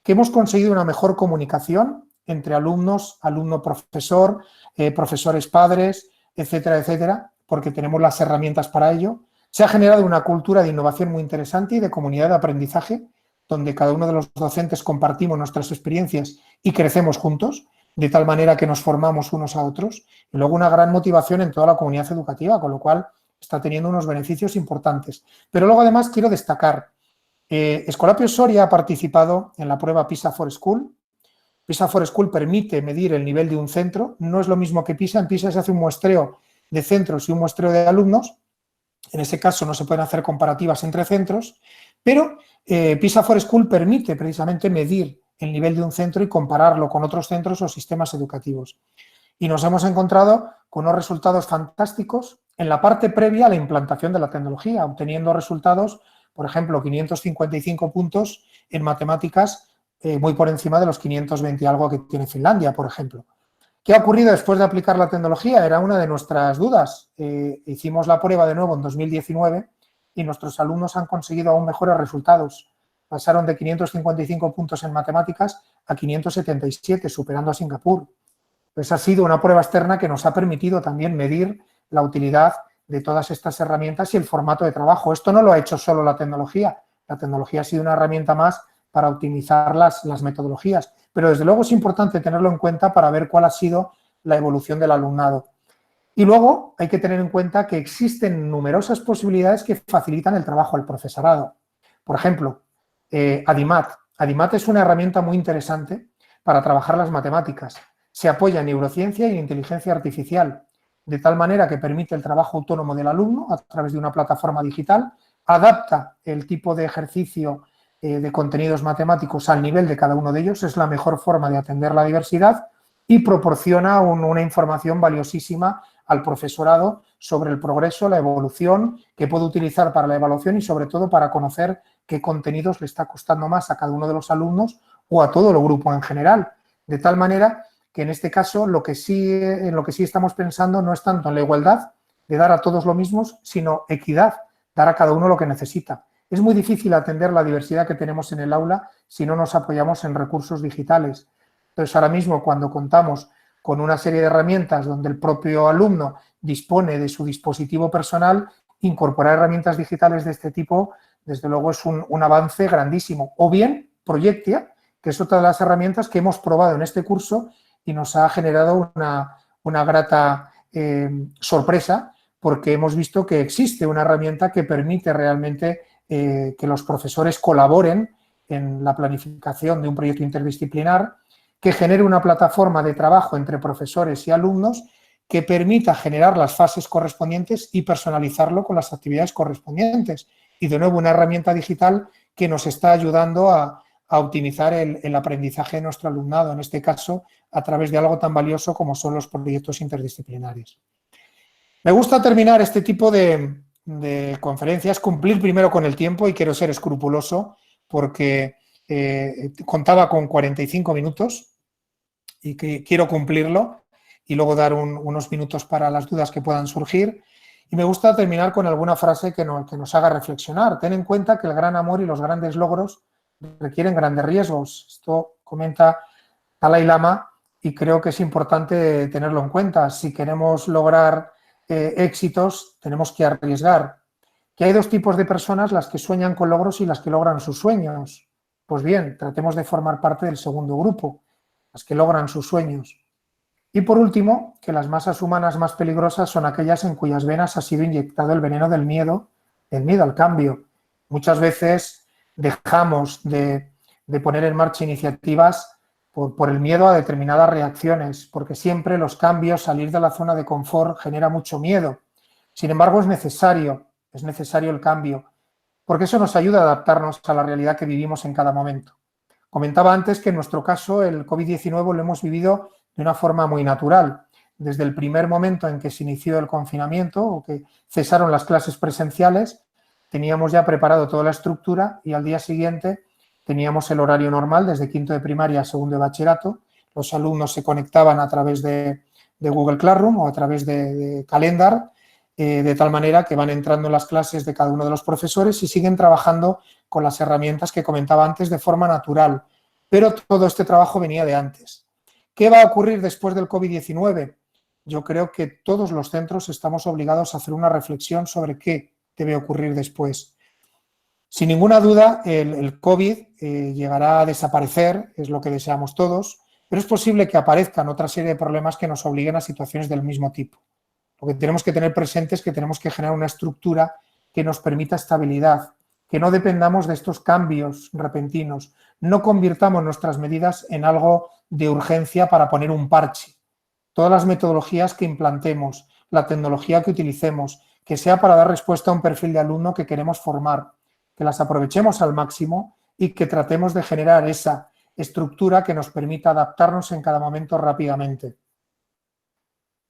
que hemos conseguido una mejor comunicación entre alumnos, alumno-profesor, profesores-padres, etcétera, etcétera, porque tenemos las herramientas para ello. Se ha generado una cultura de innovación muy interesante y de comunidad de aprendizaje, donde cada uno de los docentes compartimos nuestras experiencias y crecemos juntos, de tal manera que nos formamos unos a otros. Y luego una gran motivación en toda la comunidad educativa, con lo cual está teniendo unos beneficios importantes. Pero luego además quiero destacar, Escolapio Soria ha participado en la prueba PISA for School. PISA for School permite medir el nivel de un centro, no es lo mismo que PISA, en PISA se hace un muestreo de centros y un muestreo de alumnos, en ese caso no se pueden hacer comparativas entre centros, pero PISA for School permite precisamente medir el nivel de un centro y compararlo con otros centros o sistemas educativos. Y nos hemos encontrado con unos resultados fantásticos en la parte previa a la implantación de la tecnología, obteniendo resultados, por ejemplo, 555 puntos en matemáticas, muy por encima de los 520 y algo que tiene Finlandia, por ejemplo. ¿Qué ha ocurrido después de aplicar la tecnología? Era una de nuestras dudas. Hicimos la prueba de nuevo en 2019 y nuestros alumnos han conseguido aún mejores resultados. Pasaron de 555 puntos en matemáticas a 577, superando a Singapur. Pues ha sido una prueba externa que nos ha permitido también medir la utilidad de todas estas herramientas y el formato de trabajo. Esto no lo ha hecho solo la tecnología ha sido una herramienta más para optimizar las metodologías, pero desde luego es importante tenerlo en cuenta para ver cuál ha sido la evolución del alumnado. Y luego hay que tener en cuenta que existen numerosas posibilidades que facilitan el trabajo al profesorado. Por ejemplo, Adimat. Adimat es una herramienta muy interesante para trabajar las matemáticas. Se apoya en neurociencia y en inteligencia artificial, de tal manera que permite el trabajo autónomo del alumno a través de una plataforma digital, adapta el tipo de ejercicio de contenidos matemáticos al nivel de cada uno de ellos, es la mejor forma de atender la diversidad y proporciona una información valiosísima al profesorado sobre el progreso, la evolución que puede utilizar para la evaluación y sobre todo para conocer qué contenidos le está costando más a cada uno de los alumnos o a todo el grupo en general. De tal manera que en este caso en lo que sí estamos pensando no es tanto en la igualdad de dar a todos lo mismo, sino equidad, dar a cada uno lo que necesita. Es muy difícil atender la diversidad que tenemos en el aula si no nos apoyamos en recursos digitales. Entonces, ahora mismo, cuando contamos con una serie de herramientas donde el propio alumno dispone de su dispositivo personal, incorporar herramientas digitales de este tipo, desde luego es un avance grandísimo. O bien Proyectia, que es otra de las herramientas que hemos probado en este curso y nos ha generado una grata sorpresa, porque hemos visto que existe una herramienta que permite realmente que los profesores colaboren en la planificación de un proyecto interdisciplinar, que genere una plataforma de trabajo entre profesores y alumnos que permita generar las fases correspondientes y personalizarlo con las actividades correspondientes. Y de nuevo una herramienta digital que nos está ayudando a optimizar el aprendizaje de nuestro alumnado, en este caso a través de algo tan valioso como son los proyectos interdisciplinarios. Me gusta terminar este tipo de conferencias, cumplir primero con el tiempo y quiero ser escrupuloso porque contaba con 45 minutos y que quiero cumplirlo y luego dar unos minutos para las dudas que puedan surgir. Y me gusta terminar con alguna frase que nos haga reflexionar. Ten en cuenta que el gran amor y los grandes logros requieren grandes riesgos. Esto comenta Dalai Lama y creo que es importante tenerlo en cuenta. Si queremos lograr éxitos, tenemos que arriesgar. Que hay dos tipos de personas, las que sueñan con logros y las que logran sus sueños. Pues bien, tratemos de formar parte del segundo grupo, las que logran sus sueños. Y por último, que las masas humanas más peligrosas son aquellas en cuyas venas ha sido inyectado el veneno del miedo al cambio. Muchas veces dejamos de poner en marcha iniciativas por el miedo a determinadas reacciones, porque siempre los cambios, salir de la zona de confort genera mucho miedo. Sin embargo, es necesario el cambio, porque eso nos ayuda a adaptarnos a la realidad que vivimos en cada momento. Comentaba antes que en nuestro caso el COVID-19 lo hemos vivido de una forma muy natural. Desde el primer momento en que se inició el confinamiento o que cesaron las clases presenciales, teníamos ya preparado toda la estructura y al día siguiente teníamos el horario normal desde quinto de primaria a segundo de bachillerato. Los alumnos se conectaban a través de Google Classroom o a través de Calendar, de tal manera que van entrando en las clases de cada uno de los profesores y siguen trabajando con las herramientas que comentaba antes de forma natural. Pero todo este trabajo venía de antes. ¿Qué va a ocurrir después del COVID-19? Yo creo que todos los centros estamos obligados a hacer una reflexión sobre qué debe ocurrir después. Sin ninguna duda, el COVID llegará a desaparecer, es lo que deseamos todos, pero es posible que aparezcan otra serie de problemas que nos obliguen a situaciones del mismo tipo. Lo que tenemos que tener presente es que tenemos que generar una estructura que nos permita estabilidad, que no dependamos de estos cambios repentinos, no convirtamos nuestras medidas en algo de urgencia para poner un parche. Todas las metodologías que implantemos, la tecnología que utilicemos, que sea para dar respuesta a un perfil de alumno que queremos formar, que las aprovechemos al máximo y que tratemos de generar esa estructura que nos permita adaptarnos en cada momento rápidamente.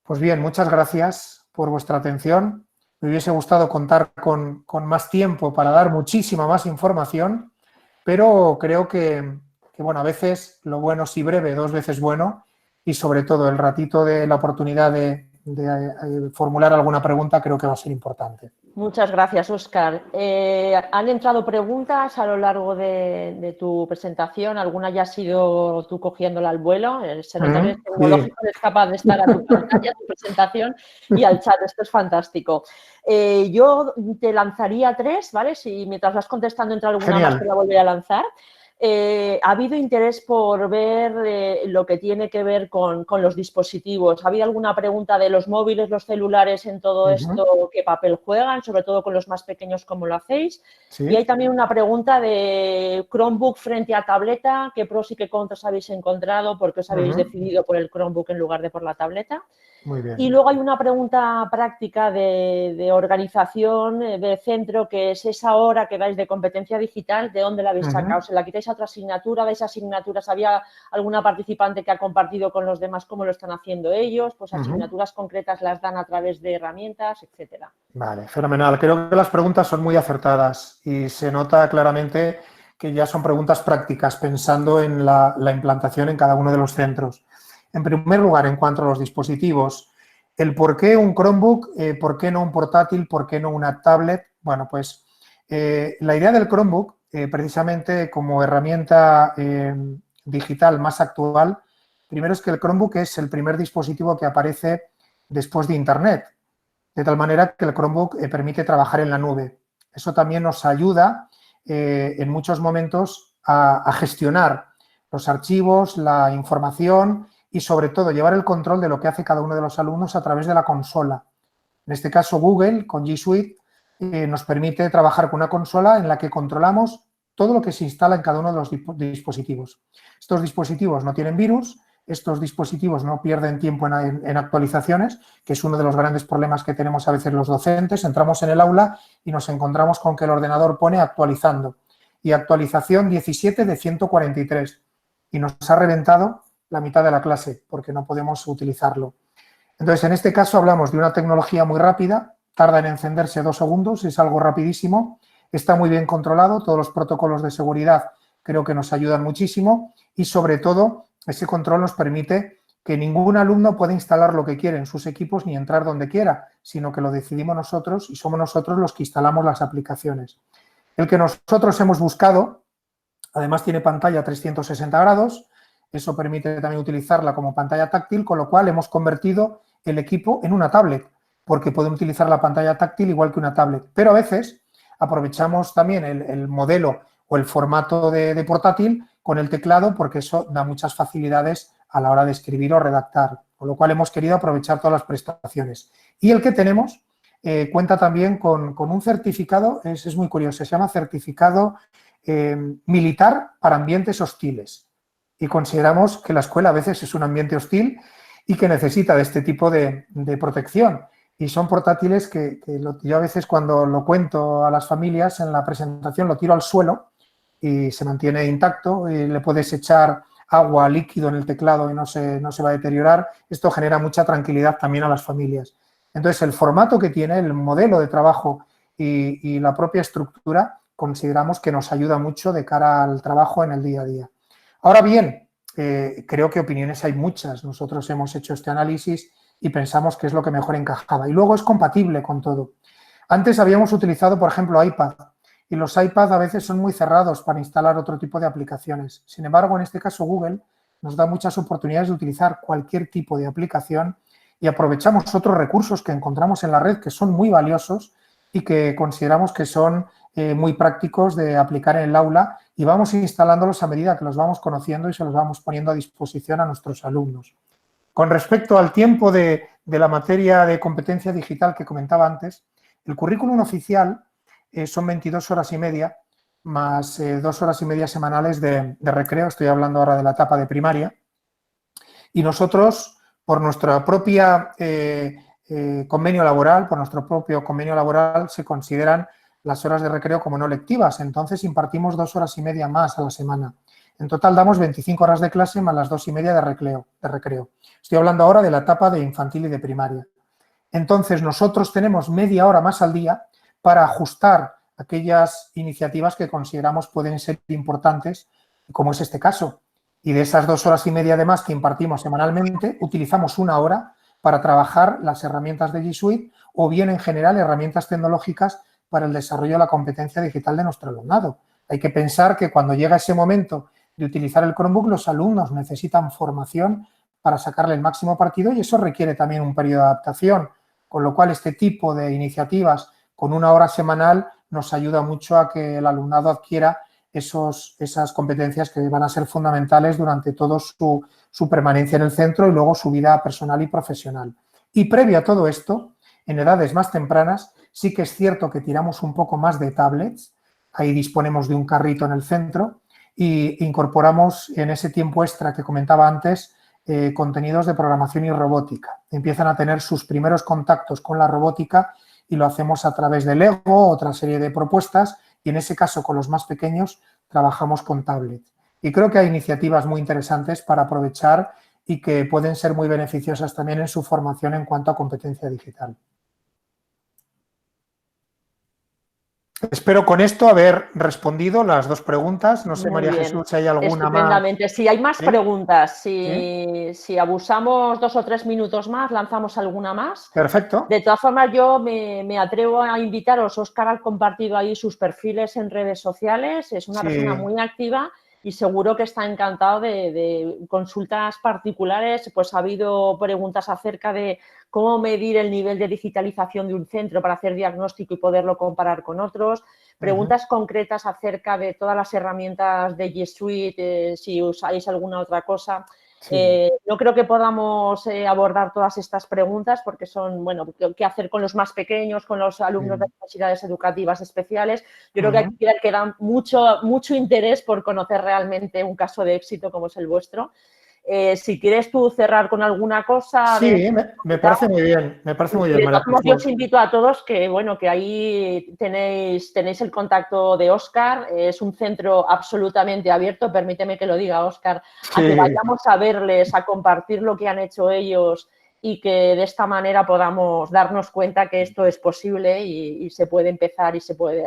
Pues bien, muchas gracias por vuestra atención. Me hubiese gustado contar con más tiempo para dar muchísima más información, pero creo que bueno, a veces lo bueno sí breve, dos veces bueno, y sobre todo el ratito de la oportunidad de formular alguna pregunta creo que va a ser importante. Muchas gracias, Óscar. Han entrado preguntas a lo largo de tu presentación. ¿Alguna ya has sido tú cogiéndola al vuelo? Se nota que es tecnológico, eres capaz de estar a tu pantalla, a tu presentación y al chat. Esto es fantástico. Yo te lanzaría tres, ¿vale? Si mientras vas contestando entre alguna Genial. más te la volveré a lanzar. Ha habido interés por ver lo que tiene que ver con los dispositivos. ¿Ha habido alguna pregunta de los móviles, los celulares en todo esto? ¿Qué papel juegan? Sobre todo con los más pequeños, ¿cómo lo hacéis? Sí. Y hay también una pregunta de Chromebook frente a tableta. ¿Qué pros y qué contras habéis encontrado? ¿Por qué os habéis decidido por el Chromebook en lugar de por la tableta? Muy bien. Y luego hay una pregunta práctica de organización de centro, que es esa hora que dais de competencia digital, ¿de dónde la habéis sacado? ¿Se la quitáis a otra asignatura? ¿Dais asignaturas? ¿Había alguna participante que ha compartido con los demás cómo lo están haciendo ellos? Pues asignaturas concretas las dan a través de herramientas, etcétera. Vale, fenomenal. Creo que las preguntas son muy acertadas y se nota claramente que ya son preguntas prácticas, pensando en la implantación en cada uno de los centros. En primer lugar, en cuanto a los dispositivos, el por qué un Chromebook, por qué no un portátil, por qué no una tablet. Bueno, pues la idea del Chromebook, precisamente como herramienta digital más actual, Primero es que el Chromebook es el primer dispositivo que aparece después de Internet, de tal manera que el Chromebook permite trabajar en la nube. Eso también nos ayuda en muchos momentos a gestionar los archivos, la información y sobre todo llevar el control de lo que hace cada uno de los alumnos a través de la consola. En este caso Google con G Suite nos permite trabajar con una consola en la que controlamos todo lo que se instala en cada uno de los dispositivos. Estos dispositivos no tienen virus, estos dispositivos no pierden tiempo en actualizaciones, que es uno de los grandes problemas que tenemos a veces los docentes. Entramos en el aula y nos encontramos con que el ordenador pone actualizando y actualización 17 de 143 y nos ha reventado la mitad de la clase porque no podemos utilizarlo. Entonces, en este caso hablamos de una tecnología muy rápida, tarda en encenderse 2 segundos, es algo rapidísimo, está muy bien controlado, todos los protocolos de seguridad creo que nos ayudan muchísimo y sobre todo ese control nos permite que ningún alumno pueda instalar lo que quiere en sus equipos ni entrar donde quiera, sino que lo decidimos nosotros y somos nosotros los que instalamos las aplicaciones. El que nosotros hemos buscado, además tiene pantalla 360 grados, eso permite también utilizarla como pantalla táctil, con lo cual hemos convertido el equipo en una tablet, porque podemos utilizar la pantalla táctil igual que una tablet. Pero a veces aprovechamos también el modelo o el formato de portátil con el teclado, porque eso da muchas facilidades a la hora de escribir o redactar, con lo cual hemos querido aprovechar todas las prestaciones. Y el que tenemos cuenta también con un certificado, es muy curioso, se llama certificado militar para ambientes hostiles. Y consideramos que la escuela a veces es un ambiente hostil y que necesita de este tipo de protección. Y son portátiles que yo a veces cuando lo cuento a las familias en la presentación lo tiro al suelo y se mantiene intacto y le puedes echar agua, líquido en el teclado y no se va a deteriorar. Esto genera mucha tranquilidad también a las familias. Entonces, el formato que tiene, el modelo de trabajo y la propia estructura consideramos que nos ayuda mucho de cara al trabajo en el día a día. Ahora bien, creo que opiniones hay muchas. Nosotros hemos hecho este análisis y pensamos que es lo que mejor encajaba. Y luego es compatible con todo. Antes habíamos utilizado, por ejemplo, iPad. Y los iPad a veces son muy cerrados para instalar otro tipo de aplicaciones. Sin embargo, en este caso Google nos da muchas oportunidades de utilizar cualquier tipo de aplicación y aprovechamos otros recursos que encontramos en la red que son muy valiosos y que consideramos que son muy prácticos de aplicar en el aula y vamos instalándolos a medida que los vamos conociendo y se los vamos poniendo a disposición a nuestros alumnos. Con respecto al tiempo de la materia de competencia digital que comentaba antes, el currículum oficial son 22 horas y media más 2 horas y media semanales de recreo, estoy hablando ahora de la etapa de primaria, y nosotros, por nuestra propia convenio laboral, por nuestro propio convenio laboral, se consideran las horas de recreo como no lectivas, entonces impartimos 2 horas y media más a la semana. En total damos 25 horas de clase más las 2 y media de recreo. Estoy hablando ahora de la etapa de infantil y de primaria. Entonces nosotros tenemos media hora más al día para ajustar aquellas iniciativas que consideramos pueden ser importantes, como es este caso. Y de esas 2 horas y media de más que impartimos semanalmente, utilizamos 1 hora para trabajar las herramientas de G Suite o bien en general herramientas tecnológicas para el desarrollo de la competencia digital de nuestro alumnado. Hay que pensar que cuando llega ese momento de utilizar el Chromebook, los alumnos necesitan formación para sacarle el máximo partido y eso requiere también un periodo de adaptación, con lo cual este tipo de iniciativas con 1 hora semanal nos ayuda mucho a que el alumnado adquiera esas competencias que van a ser fundamentales durante toda su permanencia en el centro y luego su vida personal y profesional. Y previo a todo esto, en edades más tempranas, sí que es cierto que tiramos un poco más de tablets, ahí disponemos de un carrito en el centro y incorporamos en ese tiempo extra que comentaba antes contenidos de programación y robótica. Empiezan a tener sus primeros contactos con la robótica y lo hacemos a través de Lego, otra serie de propuestas, y en ese caso con los más pequeños trabajamos con tablets. Y creo que hay iniciativas muy interesantes para aprovechar y que pueden ser muy beneficiosas también en su formación en cuanto a competencia digital. Espero con esto haber respondido las 2 preguntas. No sé, María Jesús, si hay alguna Estupendamente. más. Si hay más preguntas, ¿Sí? si abusamos 2 o 3 minutos más, lanzamos alguna más. Perfecto. De todas formas, yo me atrevo a invitaros. Óscar ha compartido ahí sus perfiles en redes sociales. Es una persona muy activa y seguro que está encantado de consultas particulares. Pues ha habido preguntas acerca de cómo medir el nivel de digitalización de un centro para hacer diagnóstico y poderlo comparar con otros. Preguntas concretas acerca de todas las herramientas de G Suite, si usáis alguna otra cosa. Sí. No creo que podamos abordar todas estas preguntas porque son, bueno, qué hacer con los más pequeños, con los alumnos de necesidades educativas especiales. Yo creo que aquí queda mucho interés por conocer realmente un caso de éxito como es el vuestro. Si quieres tú cerrar con alguna cosa. Sí, me parece muy bien, María Jesús. Yo os invito a todos que, bueno, que ahí tenéis el contacto de Óscar. Es un centro absolutamente abierto, permíteme que lo diga, Óscar, a que vayamos a verles, a compartir lo que han hecho ellos y que de esta manera podamos darnos cuenta que esto es posible y se puede empezar y se puede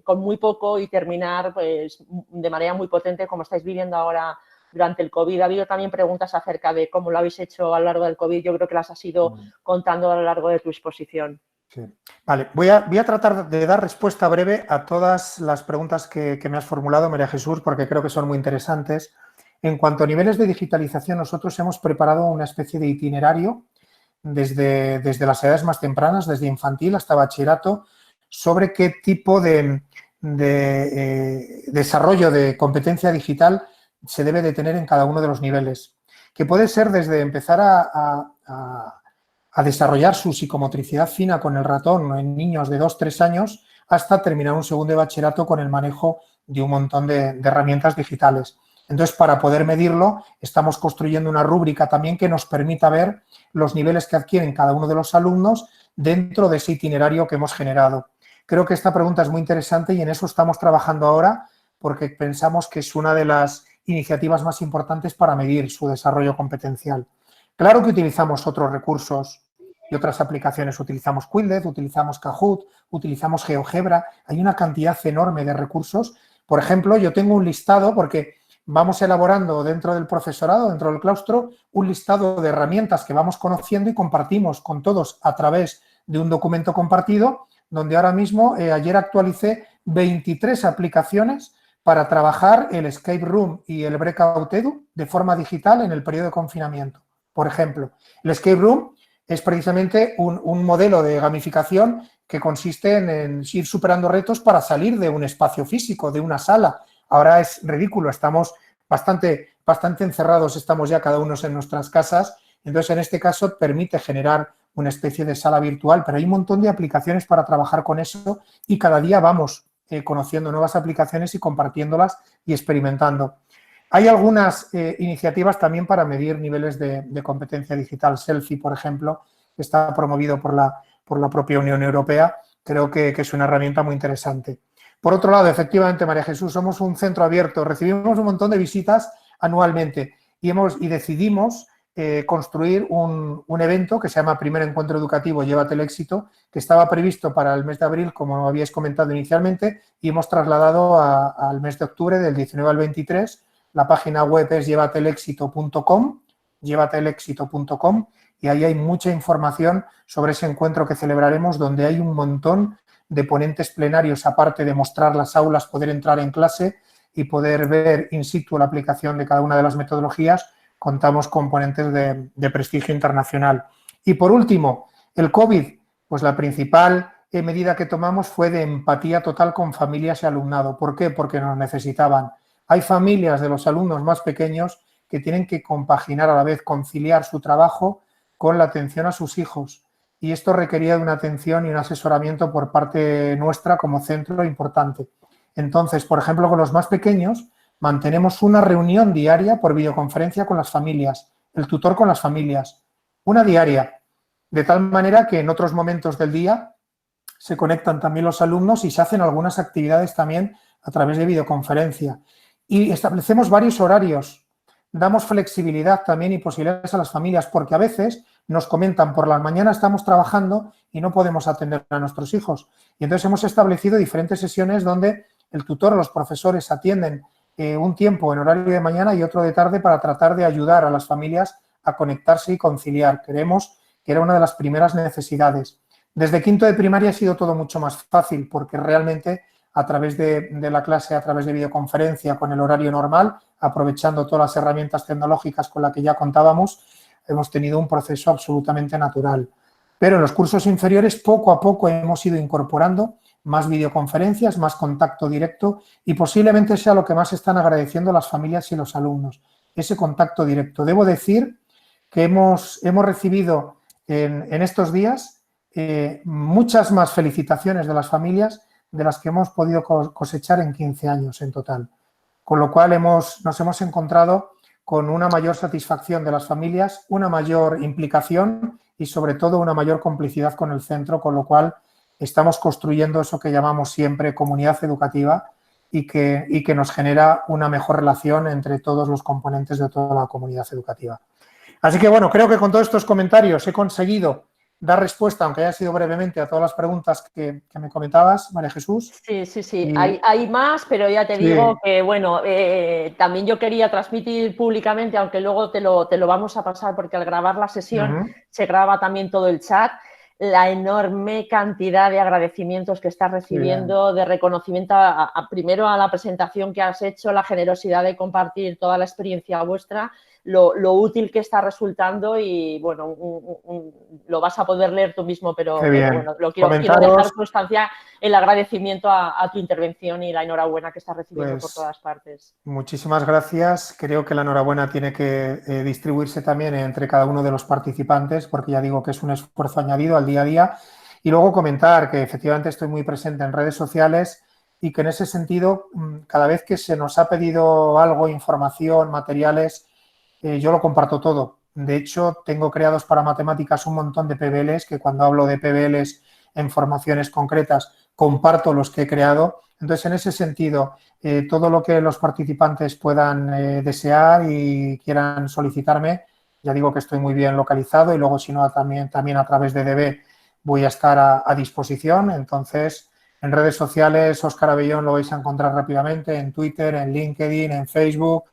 con muy poco y terminar pues de manera muy potente como estáis viviendo ahora durante el COVID. Ha habido también preguntas acerca de cómo lo habéis hecho a lo largo del COVID. Yo creo que las has ido contando a lo largo de tu exposición. Sí. Vale, voy a tratar de dar respuesta breve a todas las preguntas que me has formulado, María Jesús, porque creo que son muy interesantes. En cuanto a niveles de digitalización, nosotros hemos preparado una especie de itinerario desde las edades más tempranas, desde infantil hasta bachillerato, sobre qué tipo de desarrollo de competencia digital se debe de tener en cada uno de los niveles, que puede ser desde empezar a desarrollar su psicomotricidad fina con el ratón en niños de 2-3 años hasta terminar un segundo de bachillerato con el manejo de un montón de herramientas digitales. Entonces, para poder medirlo, estamos construyendo una rúbrica también que nos permita ver los niveles que adquieren cada uno de los alumnos dentro de ese itinerario que hemos generado. Creo que esta pregunta es muy interesante y en eso estamos trabajando ahora porque pensamos que es una de las iniciativas más importantes para medir su desarrollo competencial. Claro que utilizamos otros recursos y otras aplicaciones. Utilizamos Quizlet, utilizamos Kahoot, utilizamos GeoGebra. Hay una cantidad enorme de recursos. Por ejemplo, yo tengo un listado porque vamos elaborando dentro del profesorado, dentro del claustro, un listado de herramientas que vamos conociendo y compartimos con todos a través de un documento compartido, donde ahora mismo, ayer actualicé 23 aplicaciones para trabajar el Escape Room y el Breakout Edu de forma digital en el periodo de confinamiento. Por ejemplo, el Escape Room es precisamente un modelo de gamificación que consiste en ir superando retos para salir de un espacio físico, de una sala. Ahora es ridículo, estamos bastante encerrados, estamos ya cada uno en nuestras casas. Entonces, en este caso, permite generar una especie de sala virtual, pero hay un montón de aplicaciones para trabajar con eso y cada día vamos conociendo nuevas aplicaciones y compartiéndolas y experimentando. Hay algunas iniciativas también para medir niveles de competencia digital. Selfie, por ejemplo, que está promovido por la propia Unión Europea. Creo que es una herramienta muy interesante. Por otro lado, efectivamente, María Jesús, somos un centro abierto. Recibimos un montón de visitas anualmente y decidimos construir un evento que se llama Primer Encuentro Educativo Llévate el Éxito, que estaba previsto para el mes de abril, como habíais comentado inicialmente, y hemos trasladado al mes de octubre, del 19 al 23. La página web es llevatelexito.com, y ahí hay mucha información sobre ese encuentro que celebraremos, donde hay un montón de ponentes plenarios, aparte de mostrar las aulas, poder entrar en clase y poder ver in situ la aplicación de cada una de las metodologías. Contamos con ponentes de prestigio internacional. Y por último, el COVID, pues la principal medida que tomamos fue de empatía total con familias y alumnado. ¿Por qué? Porque nos necesitaban. Hay familias de los alumnos más pequeños que tienen que compaginar a la vez, conciliar su trabajo con la atención a sus hijos. Y esto requería de una atención y un asesoramiento por parte nuestra como centro importante. Entonces, por ejemplo, con los más pequeños, mantenemos una reunión diaria por videoconferencia con las familias, el tutor con las familias, una diaria, de tal manera que en otros momentos del día se conectan también los alumnos y se hacen algunas actividades también a través de videoconferencia. Y establecemos varios horarios, damos flexibilidad también y posibilidades a las familias, porque a veces nos comentan, por la mañana estamos trabajando y no podemos atender a nuestros hijos. Y entonces hemos establecido diferentes sesiones donde el tutor o los profesores atienden un tiempo en horario de mañana y otro de tarde para tratar de ayudar a las familias a conectarse y conciliar. Creemos que era una de las primeras necesidades. Desde quinto de primaria ha sido todo mucho más fácil porque realmente a través de la clase, a través de videoconferencia con el horario normal, aprovechando todas las herramientas tecnológicas con las que ya contábamos, hemos tenido un proceso absolutamente natural. Pero en los cursos inferiores, poco a poco hemos ido incorporando más videoconferencias, más contacto directo y posiblemente sea lo que más están agradeciendo las familias y los alumnos, ese contacto directo. Debo decir que hemos recibido en estos días muchas más felicitaciones de las familias de las que hemos podido cosechar en 15 años en total. Con lo cual nos hemos encontrado con una mayor satisfacción de las familias, una mayor implicación y sobre todo una mayor complicidad con el centro, con lo cual estamos construyendo eso que llamamos siempre comunidad educativa y que nos genera una mejor relación entre todos los componentes de toda la comunidad educativa. Así que bueno, creo que con todos estos comentarios he conseguido dar respuesta, aunque haya sido brevemente, a todas las preguntas que me comentabas, María Jesús. Sí. Hay más, pero ya te digo que, bueno, también yo quería transmitir públicamente, aunque luego te lo vamos a pasar, porque al grabar la sesión se graba también todo el chat, la enorme cantidad de agradecimientos que estás recibiendo, de reconocimiento primero a la presentación que has hecho, la generosidad de compartir toda la experiencia vuestra, lo útil que está resultando y, bueno, lo vas a poder leer tú mismo, pero bueno, quiero dejar constancia el agradecimiento a tu intervención y la enhorabuena que estás recibiendo por todas partes. Muchísimas gracias. Creo que la enhorabuena tiene que distribuirse también entre cada uno de los participantes, porque ya digo que es un esfuerzo añadido al día a día. Y luego comentar que efectivamente estoy muy presente en redes sociales y que en ese sentido, cada vez que se nos ha pedido algo, información, materiales, yo lo comparto todo. De hecho, tengo creados para matemáticas un montón de PBLs que cuando hablo de PBLs en formaciones concretas comparto los que he creado. Entonces, en ese sentido, todo lo que los participantes puedan desear y quieran solicitarme, ya digo que estoy muy bien localizado y luego, si no, también a través de DB voy a estar a disposición. Entonces, en redes sociales, Óscar Abellón lo vais a encontrar rápidamente, en Twitter, en LinkedIn, en Facebook.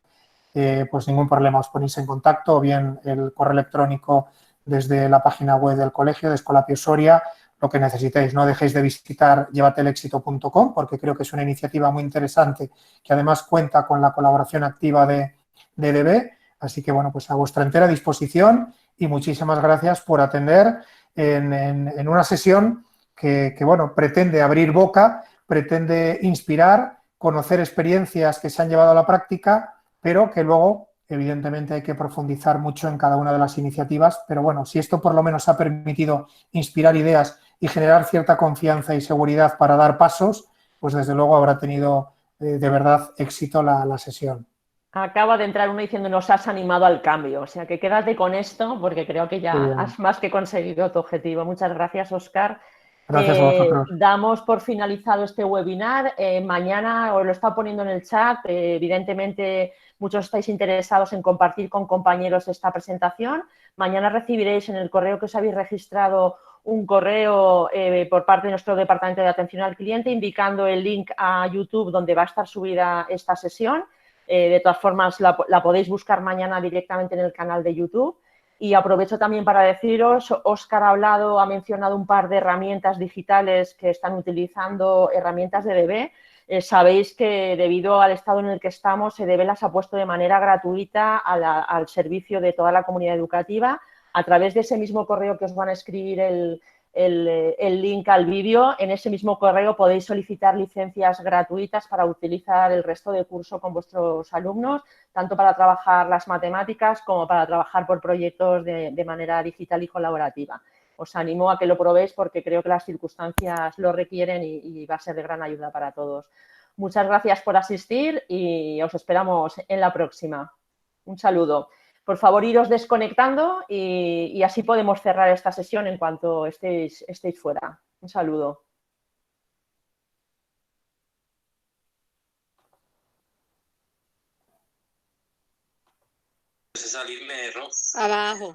Pues ningún problema, os ponéis en contacto, o bien el correo electrónico desde la página web del colegio de Escolapio Soria, lo que necesitéis. No dejéis de visitar llevatelexito.com porque creo que es una iniciativa muy interesante que además cuenta con la colaboración activa de DB. Así que, bueno, pues a vuestra entera disposición y muchísimas gracias por atender en una sesión que, bueno, pretende abrir boca, pretende inspirar, conocer experiencias que se han llevado a la práctica, pero que luego, evidentemente, hay que profundizar mucho en cada una de las iniciativas. Pero bueno, si esto por lo menos ha permitido inspirar ideas y generar cierta confianza y seguridad para dar pasos, pues desde luego habrá tenido de verdad éxito la sesión. Acaba de entrar uno diciendo nos has animado al cambio, o sea que quédate con esto porque creo que ya has más que conseguido tu objetivo. Muchas gracias, Óscar. Gracias a vosotros. Damos por finalizado este webinar. Mañana os lo está poniendo en el chat. Evidentemente, muchos estáis interesados en compartir con compañeros esta presentación. Mañana recibiréis en el correo que os habéis registrado un correo por parte de nuestro departamento de atención al cliente indicando el link a YouTube donde va a estar subida esta sesión. De todas formas, la podéis buscar mañana directamente en el canal de YouTube. Y aprovecho también para deciros, Óscar ha mencionado un par de herramientas digitales que están utilizando, herramientas de DB. Sabéis que debido al estado en el que estamos, DB las ha puesto de manera gratuita al servicio de toda la comunidad educativa. A través de ese mismo correo que os van a escribir el link al vídeo, en ese mismo correo podéis solicitar licencias gratuitas para utilizar el resto del curso con vuestros alumnos, tanto para trabajar las matemáticas como para trabajar por proyectos de manera digital y colaborativa. Os animo a que lo probéis porque creo que las circunstancias lo requieren y va a ser de gran ayuda para todos. Muchas gracias por asistir y os esperamos en la próxima. Un saludo. Por favor, iros desconectando y así podemos cerrar esta sesión en cuanto estéis fuera. Un saludo. Abajo.